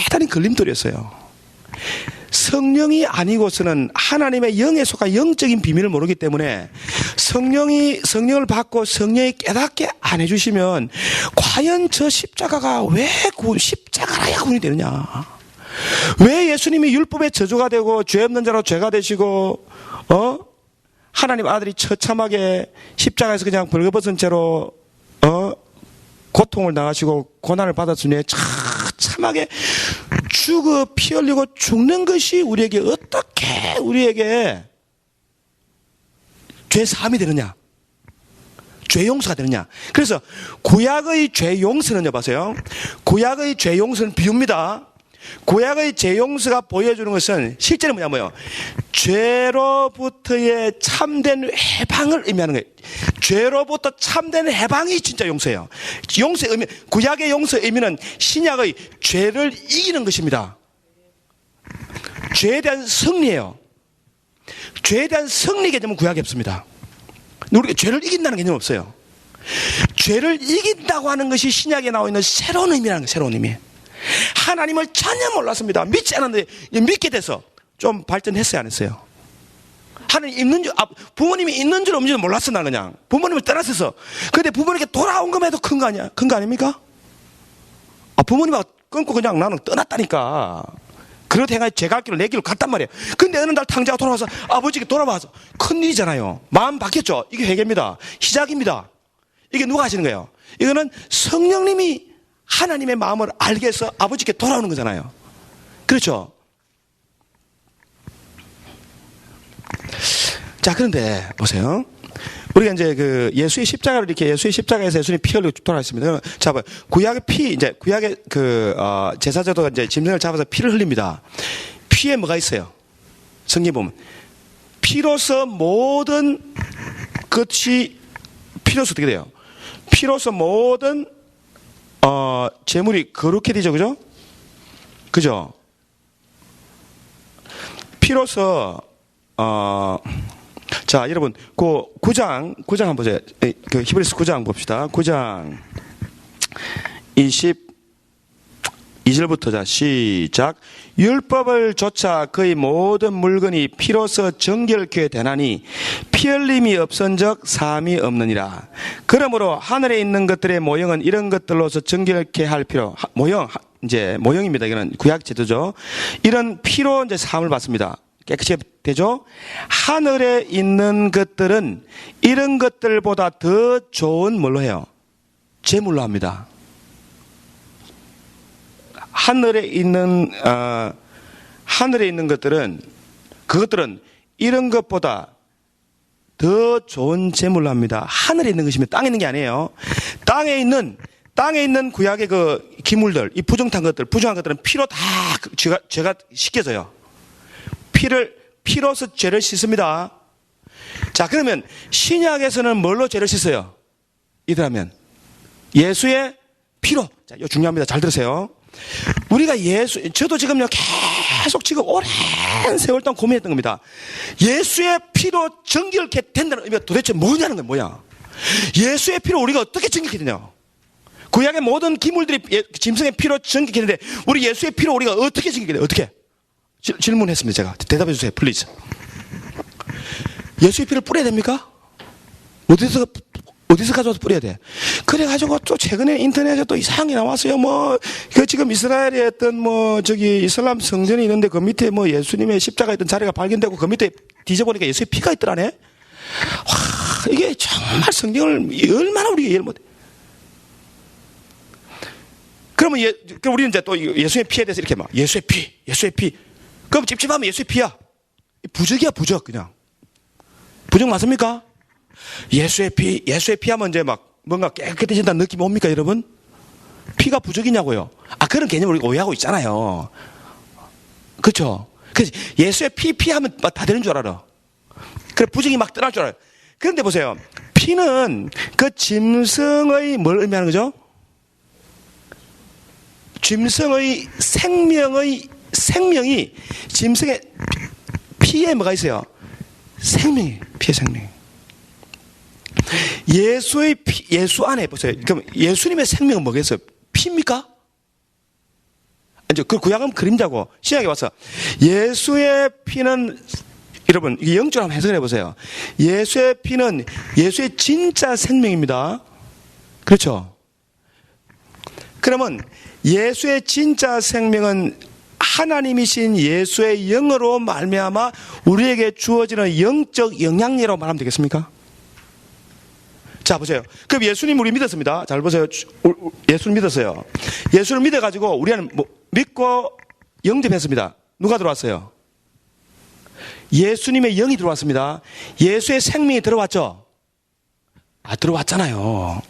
대단히 걸림돌이었어요. 성령이 아니고서는 하나님의 영에 속한 영적인 비밀을 모르기 때문에 성령을 받고 성령이 깨닫게 안 해주시면 과연 저 십자가가 왜 십자가라야 구원이 되느냐? 왜 예수님이 율법의 저주가 되고 죄 없는 자로 죄가 되시고 하나님 아들이 처참하게 십자가에서 그냥 벌거벗은 채로 고통을 당하시고 고난을 받았으니 참하게 피 흘리고 죽는 것이 우리에게 어떻게 우리에게 죄 사함이 되느냐? 죄 용서가 되느냐? 그래서 구약의 죄 용서는요, 보세요. 구약의 죄 용서는 비유입니다. 구약의 죄 용서가 보여주는 것은 실제로 뭐냐면요, 죄로부터의 참된 해방을 의미하는 거예요. 죄로부터 참된 해방이 진짜 용서예요. 용서의 의미, 구약의 용서의 의미는 신약의 죄를 이기는 것입니다. 죄에 대한 승리예요. 죄에 대한 승리 개념은 구약에 없습니다. 우리가 죄를 이긴다는 개념은 없어요. 죄를 이긴다고 하는 것이 신약에 나와 있는 새로운 의미라는 거예요. 새로운 의미. 하나님을 전혀 몰랐습니다. 믿지 않았는데 믿게 돼서 좀 발전했어요, 안 했어요? 하나님 있는 줄, 부모님이 있는 줄 없는 줄 몰랐어, 나 그냥. 부모님을 떠났어서. 근데 부모님께 돌아온 것만 해도 큰 거 아니야? 큰 거 아닙니까? 부모님하고 끊고 그냥 나는 떠났다니까. 그렇게 해가 제 갈 길을 내 길로 갔단 말이에요. 근데 어느 날 탕자가 돌아와서 아버지께 돌아와서 큰일이잖아요. 마음 바뀌었죠? 이게 회개입니다. 시작입니다. 이게 누가 하시는 거예요? 이거는 성령님이 하나님의 마음을 알게 해서 아버지께 돌아오는 거잖아요. 그렇죠? 자, 그런데 보세요. 우리가 이제 그 예수의 십자가를 이렇게 예수의 십자가에서 예수님이 피 흘리고 돌아가셨습니다. 자, 구약의 피, 이제 구약의 제사장도 이제 짐승을 잡아서 피를 흘립니다. 피에 뭐가 있어요? 성경 보면. 피로서 모든 것이, 피로서 어떻게 돼요? 피로서 모든, 재물이 거룩해 되죠, 그죠? 그죠? 피로서, 자, 여러분, 그 9장 한번 보세요. 그 히브리서 9장 봅시다. 9장 22절부터 자, 시작. 율법을 조차 그의 모든 물건이 피로서 정결케 되나니 피 흘림이 없은적 사함이 없느니라. 그러므로 하늘에 있는 것들의 모형은 이런 것들로서 정결케 할 필요. 이제 모형입니다. 이거는 구약 제도죠. 이런 피로 이제 사함을 받습니다. 깨끗이 되죠? 하늘에 있는 것들은 이런 것들보다 더 좋은 뭘로 해요? 제물로 합니다. 하늘에 있는 것들은, 그것들은 이런 것보다 더 좋은 제물로 합니다. 하늘에 있는 것이면 땅에 있는 게 아니에요. 땅에 있는 구약의 그 기물들, 이 부정한 것들은 피로 다 죄가 씻겨져요. 피로서 죄를 씻습니다. 자, 그러면 신약에서는 뭘로 죄를 씻어요? 이들하면 예수의 피로. 자, 이거 중요합니다. 잘 들으세요. 우리가 저도 지금요 계속 지금 오랜 세월 동안 고민했던 겁니다. 예수의 피로 정결케 된다는 의미가 도대체 뭐냐는 거예요. 뭐야? 예수의 피로 우리가 어떻게 정결케 되냐? 구약의 모든 기물들이 짐승의 피로 정결케 되는데 우리 예수의 피로 우리가 어떻게 정결케 돼요? 어떻게? 질문했습니다. 제가 대답해 주세요. 플리즈. 예수의 피를 뿌려야 됩니까? 어디서 가져와서 뿌려야 돼? 그래가지고 또 최근에 인터넷에 또 이상하게 나왔어요. 지금 이스라엘에 어떤 이슬람 성전이 있는데 그 밑에 예수님의 십자가 있던 자리가 발견되고 그 밑에 뒤져보니까 예수의 피가 있더라네? 와, 이게 정말 성경을 얼마나 우리가 이해를 못해. 그러면 그럼 우리는 이제 또 예수의 피에 대해서 이렇게 예수의 피. 그럼 찝찝하면 예수의 피야. 부적이야, 부적, 그냥. 부적 맞습니까? 예수의 피 하면 이제 뭔가 깨끗해진다는 느낌이 옵니까, 여러분? 피가 부적이냐고요? 그런 개념을 우리가 오해하고 있잖아요. 그쵸? 그래서 예수의 피 하면 다 되는 줄 알아. 그래, 부적이 막 떠날 줄 알아요. 그런데 보세요. 피는 그 짐승의 뭘 의미하는 거죠? 짐승의 생명이 짐승의 피에 뭐가 있어요? 피의 생명이. 예수 안에 보세요. 그럼 예수님의 생명은 뭐겠어요? 피입니까? 이제 그 구약은 그림자고 신약에 와서 예수의 피는 여러분 이게 영적으로 한번 해석을 해보세요. 예수의 피는 예수의 진짜 생명입니다. 그렇죠? 그러면 예수의 진짜 생명은 하나님이신 예수의 영으로 말미암아 우리에게 주어지는 영적 영향력이라고 말하면 되겠습니까? 자, 보세요. 그럼 예수님 우리 믿었습니다. 잘 보세요. 예수를 믿었어요. 예수를 믿어가지고 우리는 믿고 영접했습니다. 누가 들어왔어요? 예수님의 영이 들어왔습니다. 예수의 생명이 들어왔죠? 들어왔잖아요.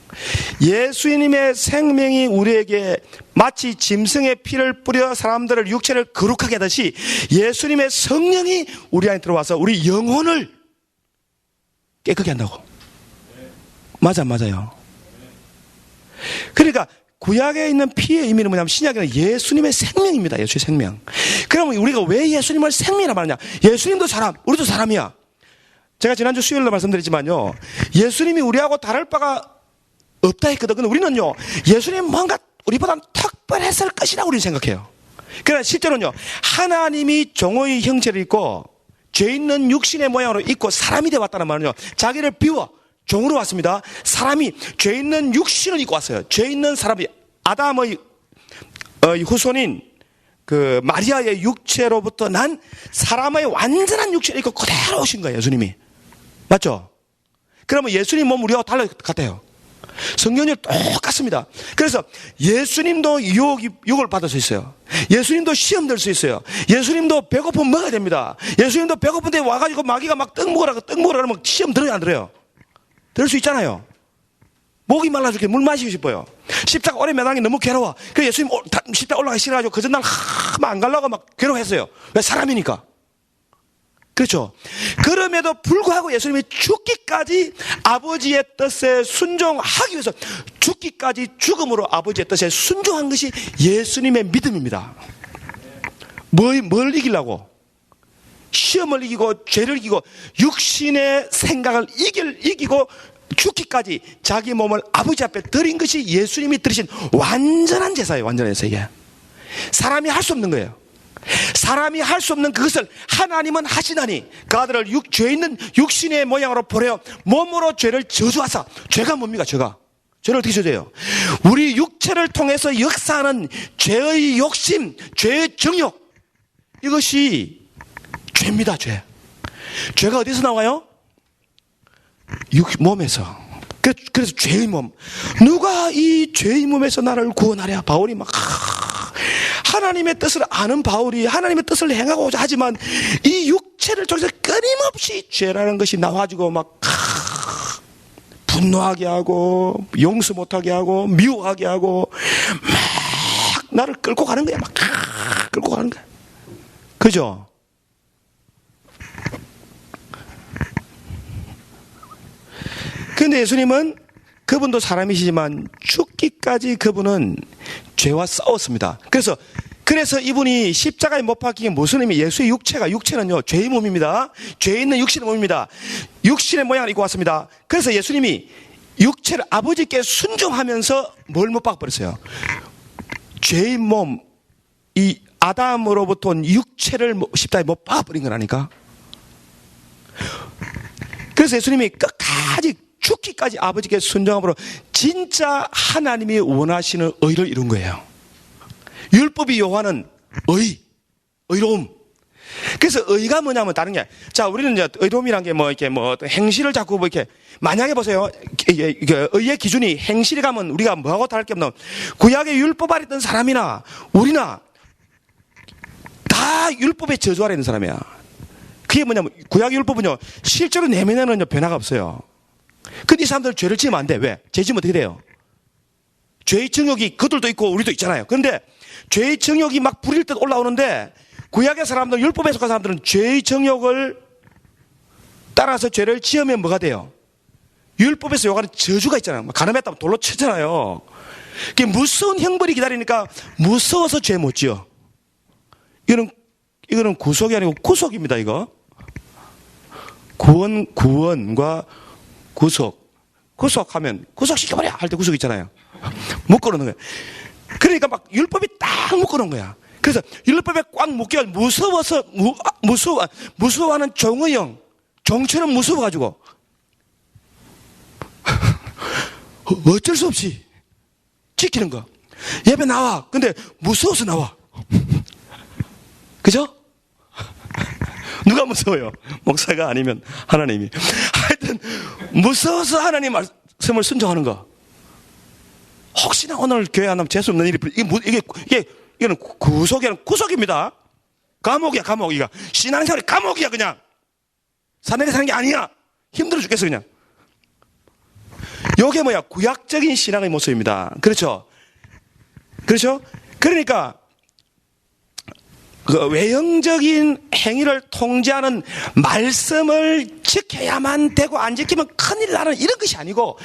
예수님의 생명이 우리에게 마치 짐승의 피를 뿌려 사람들을 육체를 거룩하게 하듯이 예수님의 성령이 우리 안에 들어와서 우리 영혼을 깨끗게 한다고. 맞아, 맞아요. 그러니까 구약에 있는 피의 의미는 뭐냐면 신약에는 예수님의 생명입니다. 예수의 생명. 그러면 우리가 왜 예수님을 생명이라 말하냐? 예수님도 사람, 우리도 사람이야. 제가 지난주 수요일로 말씀드렸지만요, 예수님이 우리하고 다를 바가 없다 했거든. 근데 우리는요, 예수님 뭔가 우리보다 특별했을 것이라고 우리는 생각해요. 그러나 실제로는요, 하나님이 종의 형체를 입고 죄 있는 육신의 모양으로 입고 사람이 되어 왔다는 말은요, 자기를 비워 종으로 왔습니다. 사람이 죄 있는 육신을 입고 왔어요. 죄 있는 사람이 아담의 후손인 그 마리아의 육체로부터 난 사람의 완전한 육체를 입고 그대로 오신 거예요. 예수님이. 맞죠? 그러면 예수님 몸 우리하고 달라 같아요. 성경이 똑같습니다. 그래서 예수님도 유혹을 받을 수 있어요. 예수님도 시험 될 수 있어요. 예수님도 배고프면 먹어야 됩니다. 예수님도 배고픈데 와가지고 마귀가 막 떡 먹으라 그러면 시험 들어요, 안 들어요? 들을 수 있잖아요. 목이 말라 죽게 물 마시고 싶어요. 십자가 오래 매달린 게 너무 괴로워. 그래서 예수님 십자가 올라가기 싫어가지고 그 전날 안 가려고 막 괴로워했어요. 왜? 사람이니까. 그렇죠. 그럼에도 불구하고 예수님이 죽기까지 아버지의 뜻에 순종하기 위해서 죽기까지 죽음으로 아버지의 뜻에 순종한 것이 예수님의 믿음입니다. 뭘 이기려고? 시험을 이기고 죄를 이기고 육신의 생각을 이기고 죽기까지 자기 몸을 아버지 앞에 드린 것이 예수님이 드리신 완전한 제사예요. 완전한 제사. 이게 사람이 할 수 없는 거예요. 사람이 할 수 없는 그것을 하나님은 하시나니 그 아들을 죄 있는 육신의 모양으로 보내어 몸으로 죄를 저주하사. 죄가 뭡니까? 죄를 어떻게 저주해요? 우리 육체를 통해서 역사하는 죄의 욕심, 죄의 정욕, 이것이 죄입니다. 죄가 어디서 나와요? 몸에서. 그래서 죄의 몸. 누가 이 죄의 몸에서 나를 구원하랴? 바울이 막 하나님의 뜻을 아는 바울이 하나님의 뜻을 행하고자 하지만 이 육체를 통해서 끊임없이 죄라는 것이 나와가지고 막 분노하게 하고 용서 못하게 하고 미워하게 하고 막 나를 끌고 가는 거야. 막 끌고 가는 거야. 그죠? 그런데 예수님은 그분도 사람이시지만 죽기까지 그분은 죄와 싸웠습니다. 그래서 이분이 십자가에 못 박히기 무슨 의미? 예수의 육체는요 죄의 몸입니다. 죄 있는 육신의 몸입니다. 육신의 모양을 입고 왔습니다. 그래서 예수님이 육체를 아버지께 순종하면서 뭘 못 박아버렸어요? 죄의 몸, 이 아담으로부터 온 육체를 십자가에 못 박아버린 거라니까. 그래서 예수님이 끝까지 죽기까지 아버지께 순종함으로 진짜 하나님이 원하시는 의를 이룬 거예요. 율법이 요하는 의로움. 그래서 의가 뭐냐면 다른 게, 자, 우리는 이제 의로움이란 게 어떤 행실을 자꾸 이렇게, 만약에 보세요. 의의 기준이 행실에 가면 우리가 뭐하고 다를 게 없는, 구약의 율법 아래 있던 사람이나 우리나 다 율법에 저주 아래 있는 사람이야. 그게 뭐냐면, 구약의 율법은요, 실제로 내면에는 변화가 없어요. 근데 이 사람들 죄를 지으면 안 돼. 왜? 죄 지으면 어떻게 돼요? 죄의 정욕이 그들도 있고 우리도 있잖아요. 그런데 죄의 정욕이 막 부릴 듯 올라오는데 구약의 사람들, 율법에 속한 사람들은 죄의 정욕을 따라서 죄를 지으면 뭐가 돼요? 율법에서 요구하는 저주가 있잖아요. 가늠했다면 돌로 치잖아요. 그게 무서운 형벌이 기다리니까 무서워서 죄 못 지어. 이거는 구속이 아니고 구속입니다. 이거 구원과 구속하면 구속시켜버려 할 때 구속 있잖아요. 묶어놓는 거야. 그러니까 막 율법이 딱 묶어놓은 거야. 그래서 율법에 꽉 묶여 무서워서 무서워하는 종의 영, 종처럼 무서워가지고 어쩔 수 없이 지키는 거. 예배 나와. 근데 무서워서 나와. 그죠? 누가 무서워요? 목사가 아니면 하나님이. 하여튼 무서워서 하나님 말씀을 순종하는 거. 혹시나 오늘 교회 안 하면 재수 없는 일이 이게는 구속입니다. 감옥이야. 이거 신앙생활이 감옥이야. 그냥 사내리 사는 게 아니야. 힘들어 죽겠어 그냥. 요게 뭐야? 구약적인 신앙의 모습입니다. 그렇죠? 그렇죠? 그러니까 그 외형적인 행위를 통제하는 말씀을 지켜야만 되고 안 지키면 큰일 나는 이런 것이 아니고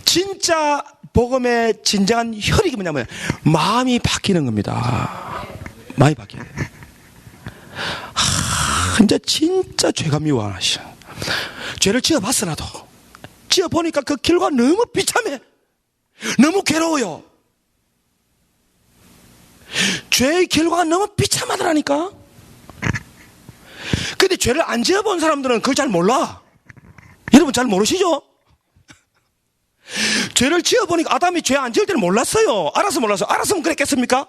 진짜 복음의 진정한 혈육이 뭐냐면 마음이 바뀌는 겁니다. 마음이 바뀌어야 돼요. 이제 진짜 죄가 미워하시. 죄를 지어봤어 나도. 지어보니까 그 결과가 너무 비참해. 너무 괴로워요. 죄의 결과가 너무 비참하더라니까. 근데 죄를 안 지어본 사람들은 그걸 잘 몰라. 여러분 잘 모르시죠? 죄를 지어보니까 아담이 죄 안 지을 때는 몰랐어요. 알아서 몰랐어. 알았으면 그랬겠습니까?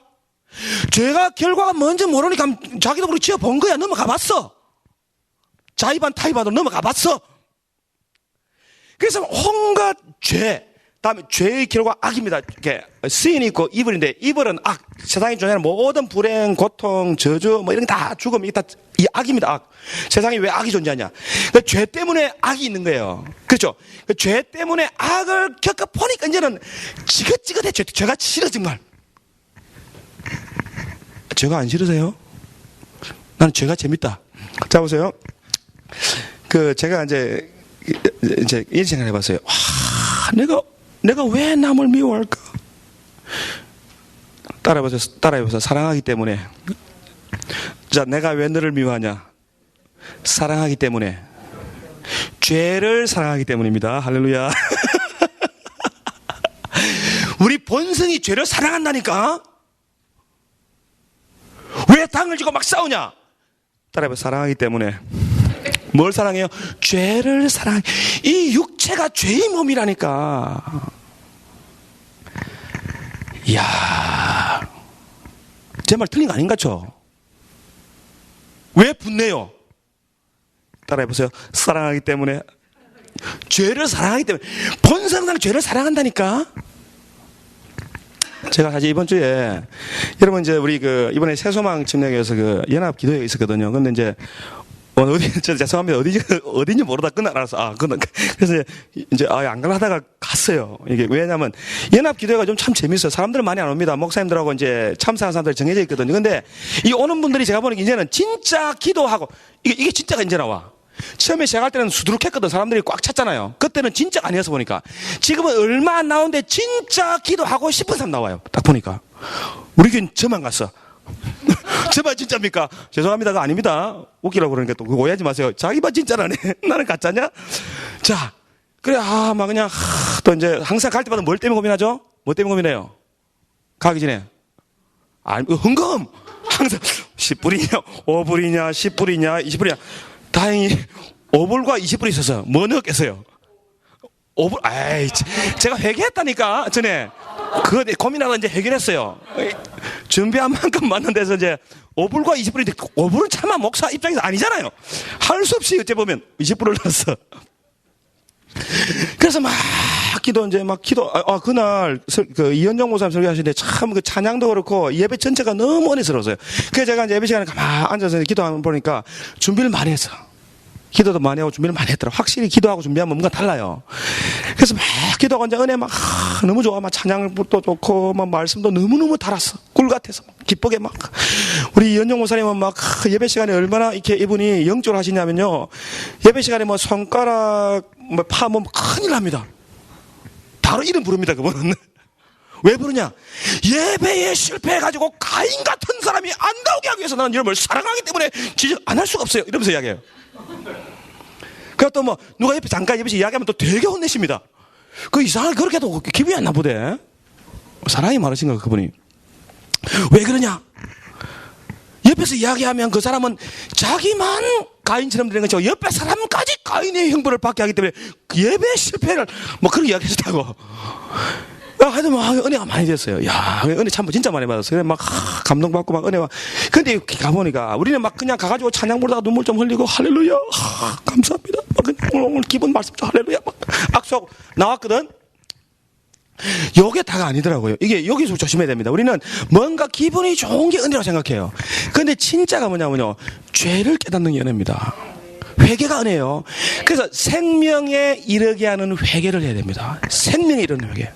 죄가 결과가 뭔지 모르니까 자기도 모르게 지어본 거야. 넘어가 봤어. 자의반 타의반으로 넘어가 봤어. 그래서 온갖 죄, 다음에 죄의 결과 악입니다. 이렇게 sin이 있고 evil인데 evil은 악, 세상에 존재하는 모든 불행, 고통, 저주 뭐 이런 게 다 죽음, 이게 다 이 악입니다. 악. 세상에 왜 악이 존재하냐? 그러니까 죄 때문에 악이 있는 거예요. 그렇죠? 그러니까 죄 때문에 악을 겪어보니까 이제는 지긋지긋해. 죄가 싫어 정말. 죄가 안 싫으세요? 나는 죄가 재밌다. 자 보세요. 제가 이제 이런 생각을 해봤어요. 내가 왜 남을 미워할까? 따라해보세요. 사랑하기 때문에. 자, 내가 왜 너를 미워하냐? 사랑하기 때문에. 죄를 사랑하기 때문입니다. 할렐루야. 우리 본성이 죄를 사랑한다니까? 왜 당을 지고 막 싸우냐? 따라해보세요. 사랑하기 때문에. 뭘 사랑해요? 죄를 사랑해. 이 육체가 죄의 몸이라니까. 이야, 제 말 틀린 거 아닌 것 같죠? 왜 분내요? 따라해보세요. 사랑하기 때문에. 죄를 사랑하기 때문에. 본성상 죄를 사랑한다니까. 제가 사실 이번 주에 여러분 이제 우리 이번에 새소망 침략에서 연합 기도회가 있었거든요. 근데 이제 죄송합니다. 어딘지 모르다 끝나서, 그래서 이제, 안 갈라 하다가 갔어요. 이게, 왜냐면, 연합 기도회가 좀 참 재밌어요. 사람들은 많이 안 옵니다. 목사님들하고 이제 참석하는 사람들이 정해져 있거든요. 근데, 이 오는 분들이 제가 보니까 이제는 진짜 기도하고, 이게 진짜가 이제 나와. 처음에 시작할 때는 수두룩했거든. 사람들이 꽉 찼잖아요. 그때는 진짜가 아니어서 보니까. 지금은 얼마 안 나오는데 진짜 기도하고 싶은 사람 나와요. 딱 보니까. 우리 교회는 저만 갔어. 제발 진짜입니까? 죄송합니다. 그거 아닙니다. 웃기려고 그러니까 또 그거 오해하지 마세요. 자기만 진짜라네. 나는 가짜냐? 자, 그래, 그냥, 또 이제 항상 갈 때마다 뭘 때문에 고민하죠? 뭐 때문에 고민해요? 가기 전에. 흥금! 항상 10불이냐, 5불이냐, 10불이냐, 20불이냐. 다행히 5불과 20불이 있어서 뭐 넣었겠어요? 5불, 제가 회개했다니까, 전에. 그거 고민하다 이제 해결했어요. 준비한 만큼 맞는 데서 이제 5불과 20불인데 5불은 차마 목사 입장에서 아니잖아요. 할 수 없이 어째 보면 20불을 넣었어. 그래서 막 기도, 그날 이현정 목사님 설교하시는데 참 찬양도 그렇고 예배 전체가 너무 은혜스러웠어요. 그래서 제가 이제 예배 시간에 가만히 앉아서 기도하면 보니까 준비를 많이 했어. 기도도 많이 하고 준비를 많이 했더라. 확실히 기도하고 준비하면 뭔가 달라요. 그래서 막 기도하고 이제 은혜 너무 좋아. 찬양도 좋고, 말씀도 너무너무 달았어. 꿀 같아서. 기쁘게 우리 이현정 목사님은 예배 시간에 얼마나 이렇게 이분이 영적으로 하시냐면요. 예배 시간에 손가락, 파면 큰일 납니다. 바로 이름 부릅니다, 그분은. 왜 부르냐? 예배에 실패해가지고 가인 같은 사람이 안 나오게 하기 위해서 나는 여러분을 사랑하기 때문에 지적 안 할 수가 없어요. 이러면서 이야기해요. 그래서 또 누가 잠깐 예배시 이야기하면 또 되게 혼내십니다. 이상하게 그렇게 해도 기분이 안 나쁘대. 사랑이 많으신 거야, 그분이. 왜 그러냐? 옆에서 이야기하면 그 사람은 자기만 가인처럼 되는 것이고 옆에 사람까지 가인의 형벌을 받게 하기 때문에 예배 실패를 그런 이야기 했다고. 하여튼 은혜가 많이 됐어요. 야, 은혜 참 진짜 많이 받았어요. 그래 감동받고 은혜와. 근데 가보니까 우리는 그냥 가가지고 찬양 부르다가 눈물 좀 흘리고 할렐루야, 감사합니다. 오늘 기분 말씀 좀 할렐루야 악수하고 나왔거든. 요게 다가 아니더라고요. 이게 여기서 조심해야 됩니다. 우리는 뭔가 기분이 좋은 게 은혜라고 생각해요. 근데 진짜가 뭐냐면요, 죄를 깨닫는 게 은혜입니다. 회개가 은혜예요. 그래서 생명에 이르게 하는 회개를 해야 됩니다. 생명에 이르는 회개.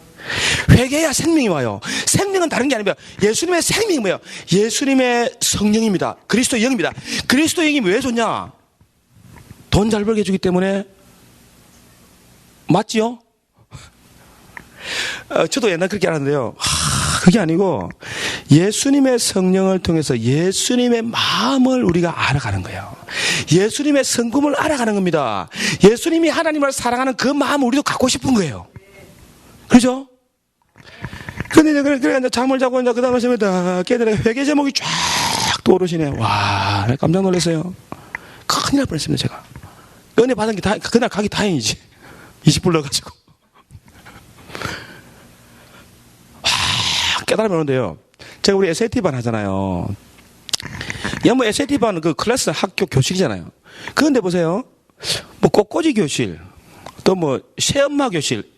회개해야 생명이 와요. 생명은 다른 게 아니라 예수님의 생명이 뭐예요? 예수님의 성령입니다. 그리스도의 영입니다. 그리스도의 영이 왜 좋냐? 돈 잘 벌게 해주기 때문에. 맞지요? 저도 옛날 그렇게 알았는데요. 그게 아니고 예수님의 성령을 통해서 예수님의 마음을 우리가 알아가는 거예요. 예수님의 성품을 알아가는 겁니다. 예수님이 하나님을 사랑하는 그 마음을 우리도 갖고 싶은 거예요. 그렇죠? 근데 그래 잠을 자고 그 다음에 딱 깨더니 회개 제목이 쫙 떠오르시네. 와, 깜짝 놀랐어요. 큰일 날 뻔했습니다, 제가. 은혜 받은 게 그날 가기 다행이지. 20불 넣어가지고. 깨달음이 오는데요. 제가 우리 SAT반 하잖아요. 뭐 SAT반은 그 클래스 학교 교실이잖아요. 그런데 보세요. 뭐 꽃꽂이 교실, 또 뭐 새엄마 교실,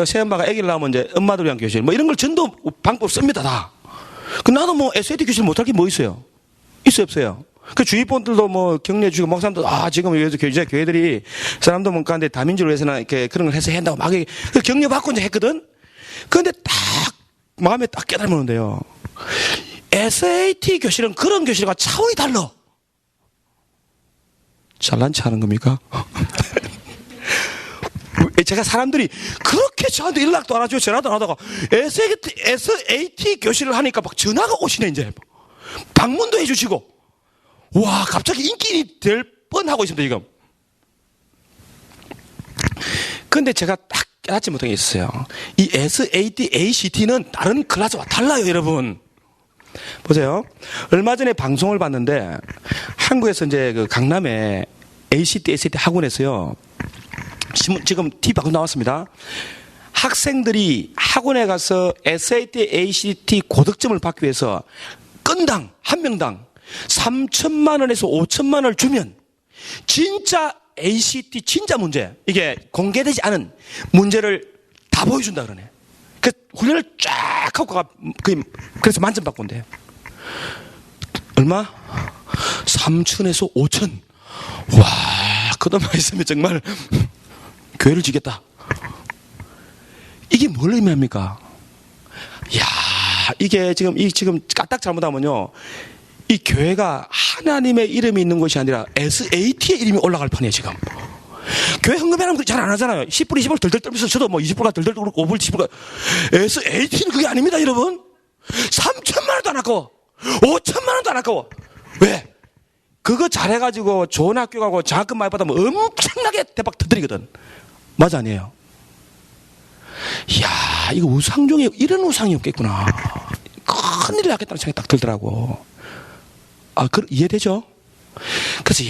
새엄마가 아기를 낳으면 이제 엄마들 위한 교실, 뭐 이런 걸 전도 방법 씁니다, 다. 나도 뭐 SAT 교실 못할 게 뭐 있어요? 있어요, 없어요? 그 주위분들도 뭐 격려해 주고, 목사님도, 지금 이제 교회들이 사람도 못 가는데 다민주를 위해서는 이렇게 그런 걸 해서 한다고 막 격려 받고 이제 했거든? 그런데 딱 마음에 딱 깨달음이 오는데요. SAT 교실은 그런 교실과 차원이 달라. 잘난 체 하는 겁니까? 제가 사람들이 그렇게 저한테 연락도 안 하죠. 전화도 안 하다가 SAT 교실을 하니까 막 전화가 오시네, 이제. 방문도 해주시고. 와, 갑자기 인기인이 될 뻔하고 있습니다, 지금. 근데 제가 딱 깨닫지 못한 게 있어요. 이 SAT, ACT는 다른 클래스와 달라요, 여러분. 보세요. 얼마 전에 방송을 봤는데, 한국에서 이제 그 강남에 ACT, ACT 학원에서요. 지금 TV 방송 나왔습니다. 학생들이 학원에 가서 SAT, ACT 고득점을 받기 위해서 건당, 한 명당 3천만 원에서 5천만 원을 주면 진짜 ACT 진짜 문제, 이게 공개되지 않은 문제를 다 보여준다 그러네. 그 훈련을 쫙 하고 그래서 만점 받고 온대. 얼마? 3천에서 5천. 와, 그 돈만 있으면 정말 교회를 지겠다. 이게 뭘 의미합니까? 이야, 이게 지금 까딱 잘못하면요, 이 교회가 하나님의 이름이 있는 것이 아니라 SAT의 이름이 올라갈 판이에요, 지금. 교회 헌금회는 잘 안 하잖아요. 10불, 20불 덜덜 떨면서 저도 뭐 20불가 덜덜 떨고 5불, 10불가. SAT는 그게 아닙니다, 여러분. 3천만 원도 안 아까워. 5천만 원도 안 아까워. 왜? 그거 잘해가지고 좋은 학교 가고 장학금 많이 받으면 엄청나게 대박 터뜨리거든. 맞아, 아니에요? 이야, 이거 우상 중에 이런 우상이 없겠구나. 큰일을 하겠다는 생각이 딱 들더라고. 이해되죠? 그래서,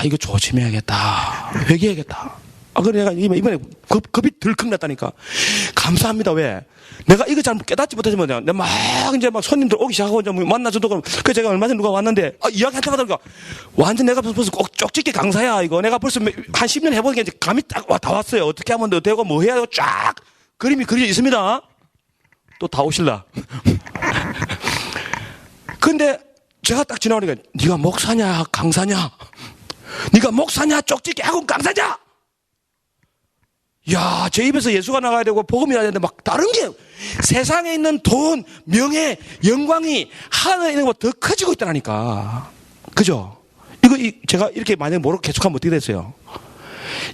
이거 조심해야겠다. 회개해야겠다. 그래, 내가 이번에 겁이 덜컥 났다니까. 감사합니다. 왜? 내가 이거 잘못 깨닫지 못하지만, 내가 막 손님들 오기 시작하고, 이제 만나서도, 그래서 제가 얼마 전에 누가 왔는데, 이야기한테 받으니까, 완전 내가 벌써 꼭 쪽집게 강사야, 이거. 내가 벌써 한 10년 해보니까 이제 감이 딱 다 왔어요. 어떻게 하면 되고, 뭐 해야 되고, 쫙 그림이 그려져 있습니다. 또 다 오실라. 근데, 제가 딱 지나오니까, 네가 목사냐, 강사냐? 네가 목사냐, 쪽집게 학원 강사냐? 야, 제 입에서 예수가 나가야 되고 복음이 나야 되는데 막 다른 게 세상에 있는 돈, 명예, 영광이 하늘에 있는 것보다 더 커지고 있다니까. 그죠? 이거 제가 이렇게 만약에 모르고 계속하면 어떻게 됐어요?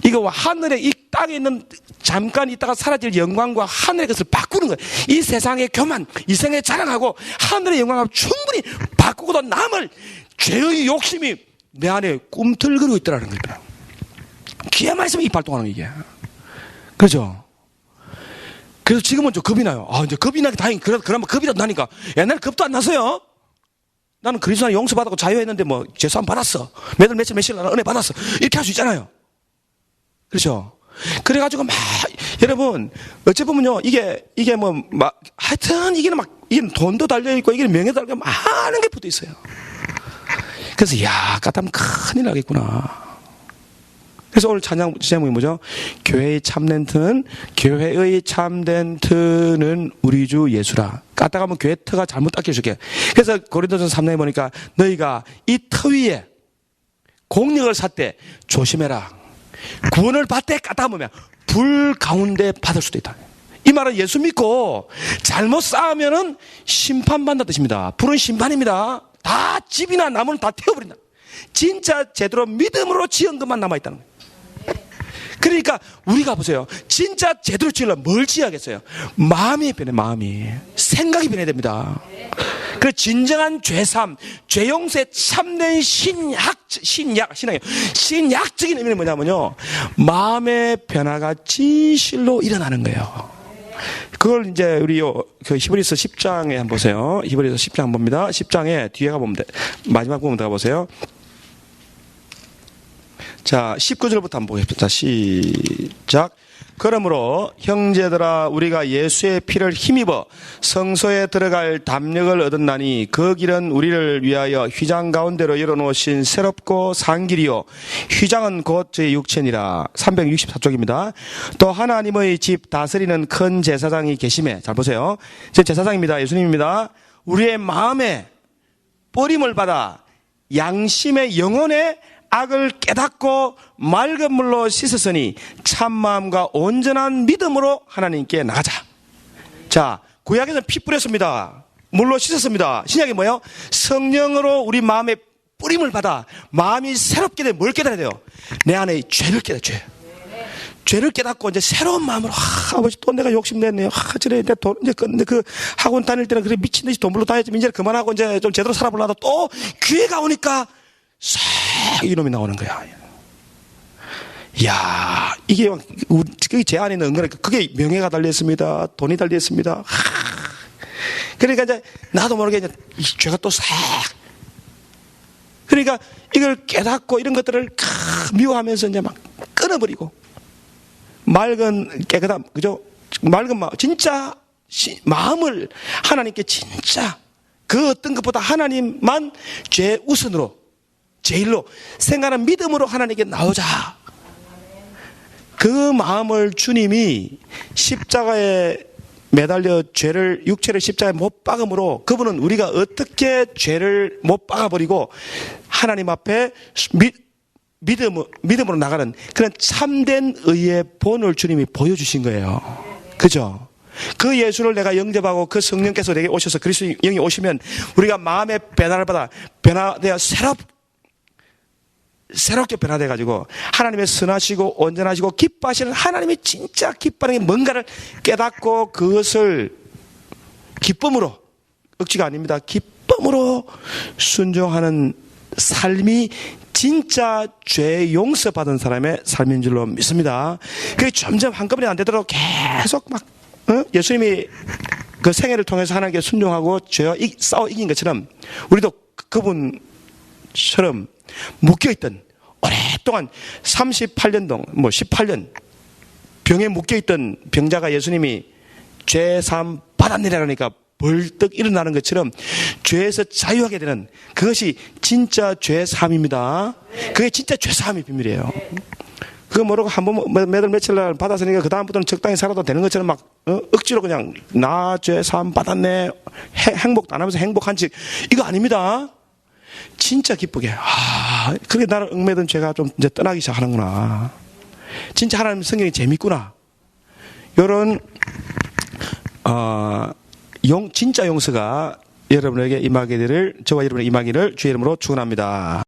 이거 하늘에 이 땅에 있는 잠깐 있다가 사라질 영광과 하늘의 것을 바꾸는 거예요. 이 세상의 교만, 이 세상의 자랑하고 하늘의 영광을 충분히 바꾸고도 남을 죄의 욕심이 내 안에 꿈틀거리고 있더라는 거예요. 귀에 말씀이 이빨 동하는 이게. 그렇죠? 그래서 지금은 좀 겁이 나요. 이제 겁이 나기 다행히, 그나마 겁이라도 나니까. 옛날에 겁도 안 났어요. 나는 그리스도 안에 용서받았고 자유했는데 뭐, 죄수함 받았어. 며칠 나는 은혜 받았어. 이렇게 할 수 있잖아요. 그렇죠? 그래가지고 여러분, 어찌 보면요, 이게 하여튼, 이게 돈도 달려있고, 이게 명예도 달려있고, 많은 게 붙어 있어요. 그래서, 까다면 큰일 나겠구나. 그래서 오늘 찬양 제목이 뭐죠? 교회의 참된 터는 우리 주 예수라. 까딱하면 교회 터가 잘못 닦여줄게. 그래서 고린도전서 3장에 보니까 너희가 이 터 위에 공력을 샀대. 조심해라. 구원을 받되 까다보면 불 가운데 받을 수도 있다. 이 말은 예수 믿고 잘못 싸우면은 심판받는다는 뜻입니다. 불은 심판입니다. 다 집이나 나무는 다 태워버린다. 진짜 제대로 믿음으로 지은 것만 남아있다는 거예요. 그러니까 우리가 보세요. 진짜 제대로 지으려면 뭘 지어야겠어요? 마음이 변해, 마음이. 생각이 변해야 됩니다. 그 진정한 죄삼, 죄용서의 참된 신약적인 의미는 뭐냐면요. 마음의 변화가 진실로 일어나는 거예요. 그걸 이제 우리 그 히브리서 10장에 한번 보세요. 히브리서 10장 봅니다. 10장에 뒤에 가보면 마지막 부분 들어가보세요. 자, 19절부터 한번 보겠습니다. 시작. 그러므로 형제들아 우리가 예수의 피를 힘입어 성소에 들어갈 담력을 얻었나니 그 길은 우리를 위하여 휘장 가운데로 열어놓으신 새롭고 산 길이요 휘장은 곧 저의 육체니라. 364쪽입니다. 또 하나님의 집 다스리는 큰 제사장이 계심에, 잘 보세요. 제 제사장입니다. 예수님입니다. 우리의 마음에 뿌림을 받아 양심의 영혼에 악을 깨닫고 맑은 물로 씻었으니 참마음과 온전한 믿음으로 하나님께 나가자. 자, 구약에서는 피 뿌렸습니다. 물로 씻었습니다. 신약이 뭐예요? 성령으로 우리 마음에 뿌림을 받아 마음이 새롭게 되면 뭘 깨달아야 돼요? 내 안에 죄를 깨달아야 돼요. 죄를 깨닫고 이제 새로운 마음으로 아버지 또 내가 욕심냈네요. 저래 내 돈 이제 그 학원 다닐 때는 그래 미친 듯이 돈 벌러 다녔지만 이제 그만하고 이제 좀 제대로 살아보려다 또 기회가 오니까 싹 이놈이 나오는 거야. 이야, 이게 제 안에 있는 은근히 그게 명예가 달려있습니다. 돈이 달려있습니다. 그러니까 이제 나도 모르게 이제 죄가 또 싹. 그러니까 이걸 깨닫고 이런 것들을 미워하면서 이제 막 끊어버리고 맑은 깨끗함, 그죠? 맑은 마음, 진짜 마음을 하나님께 진짜 그 어떤 것보다 하나님만 죄 우선으로 제일로 생각하는 믿음으로 하나님께 나오자. 그 마음을 주님이 십자가에 매달려 육체를 십자가에 못 박음으로 그분은 우리가 어떻게 죄를 못 박아버리고 하나님 앞에 믿음으로 나가는 그런 참된 의의 본을 주님이 보여주신 거예요. 그죠? 그 예수를 내가 영접하고 그 성령께서 내게 오셔서 그리스도 영이 오시면 우리가 마음의 변화를 받아 변화되어 새롭게 변화돼가지고 하나님의 선하시고 온전하시고 기뻐하시는 하나님이 진짜 기뻐하는 게 뭔가를 깨닫고 그것을 기쁨으로, 억지가 아닙니다. 기쁨으로 순종하는 삶이 진짜 죄 용서받은 사람의 삶인 줄로 믿습니다. 그게 점점 한꺼번에 안 되도록 계속 막 예수님이 그 생애를 통해서 하나님께 순종하고 죄와 싸워 이긴 것처럼 우리도 그분처럼 묶여있던 오랫동안 38년 동안 18년 병에 묶여있던 병자가 예수님이 죄 사함 받았느냐니까 벌떡 일어나는 것처럼 죄에서 자유하게 되는 그것이 진짜 죄 사함입니다. 그게 진짜 죄 사함의 비밀이에요. 그거 모르고 한 번 몇월 며칠 날 받았으니까 그 다음부터는 적당히 살아도 되는 것처럼 막 억지로 그냥 나 죄 사함 받았네 행복도 안 하면서 행복한 척 이거 아닙니다. 진짜 기쁘게 그게 나를 얽매던 죄가 좀 이제 떠나기 시작하는구나. 진짜 하나님 성경이 재밌구나. 요런 진짜 용서가 여러분에게 임하게 되를 저와 여러분에게 임하기를 주의 이름으로 축원합니다.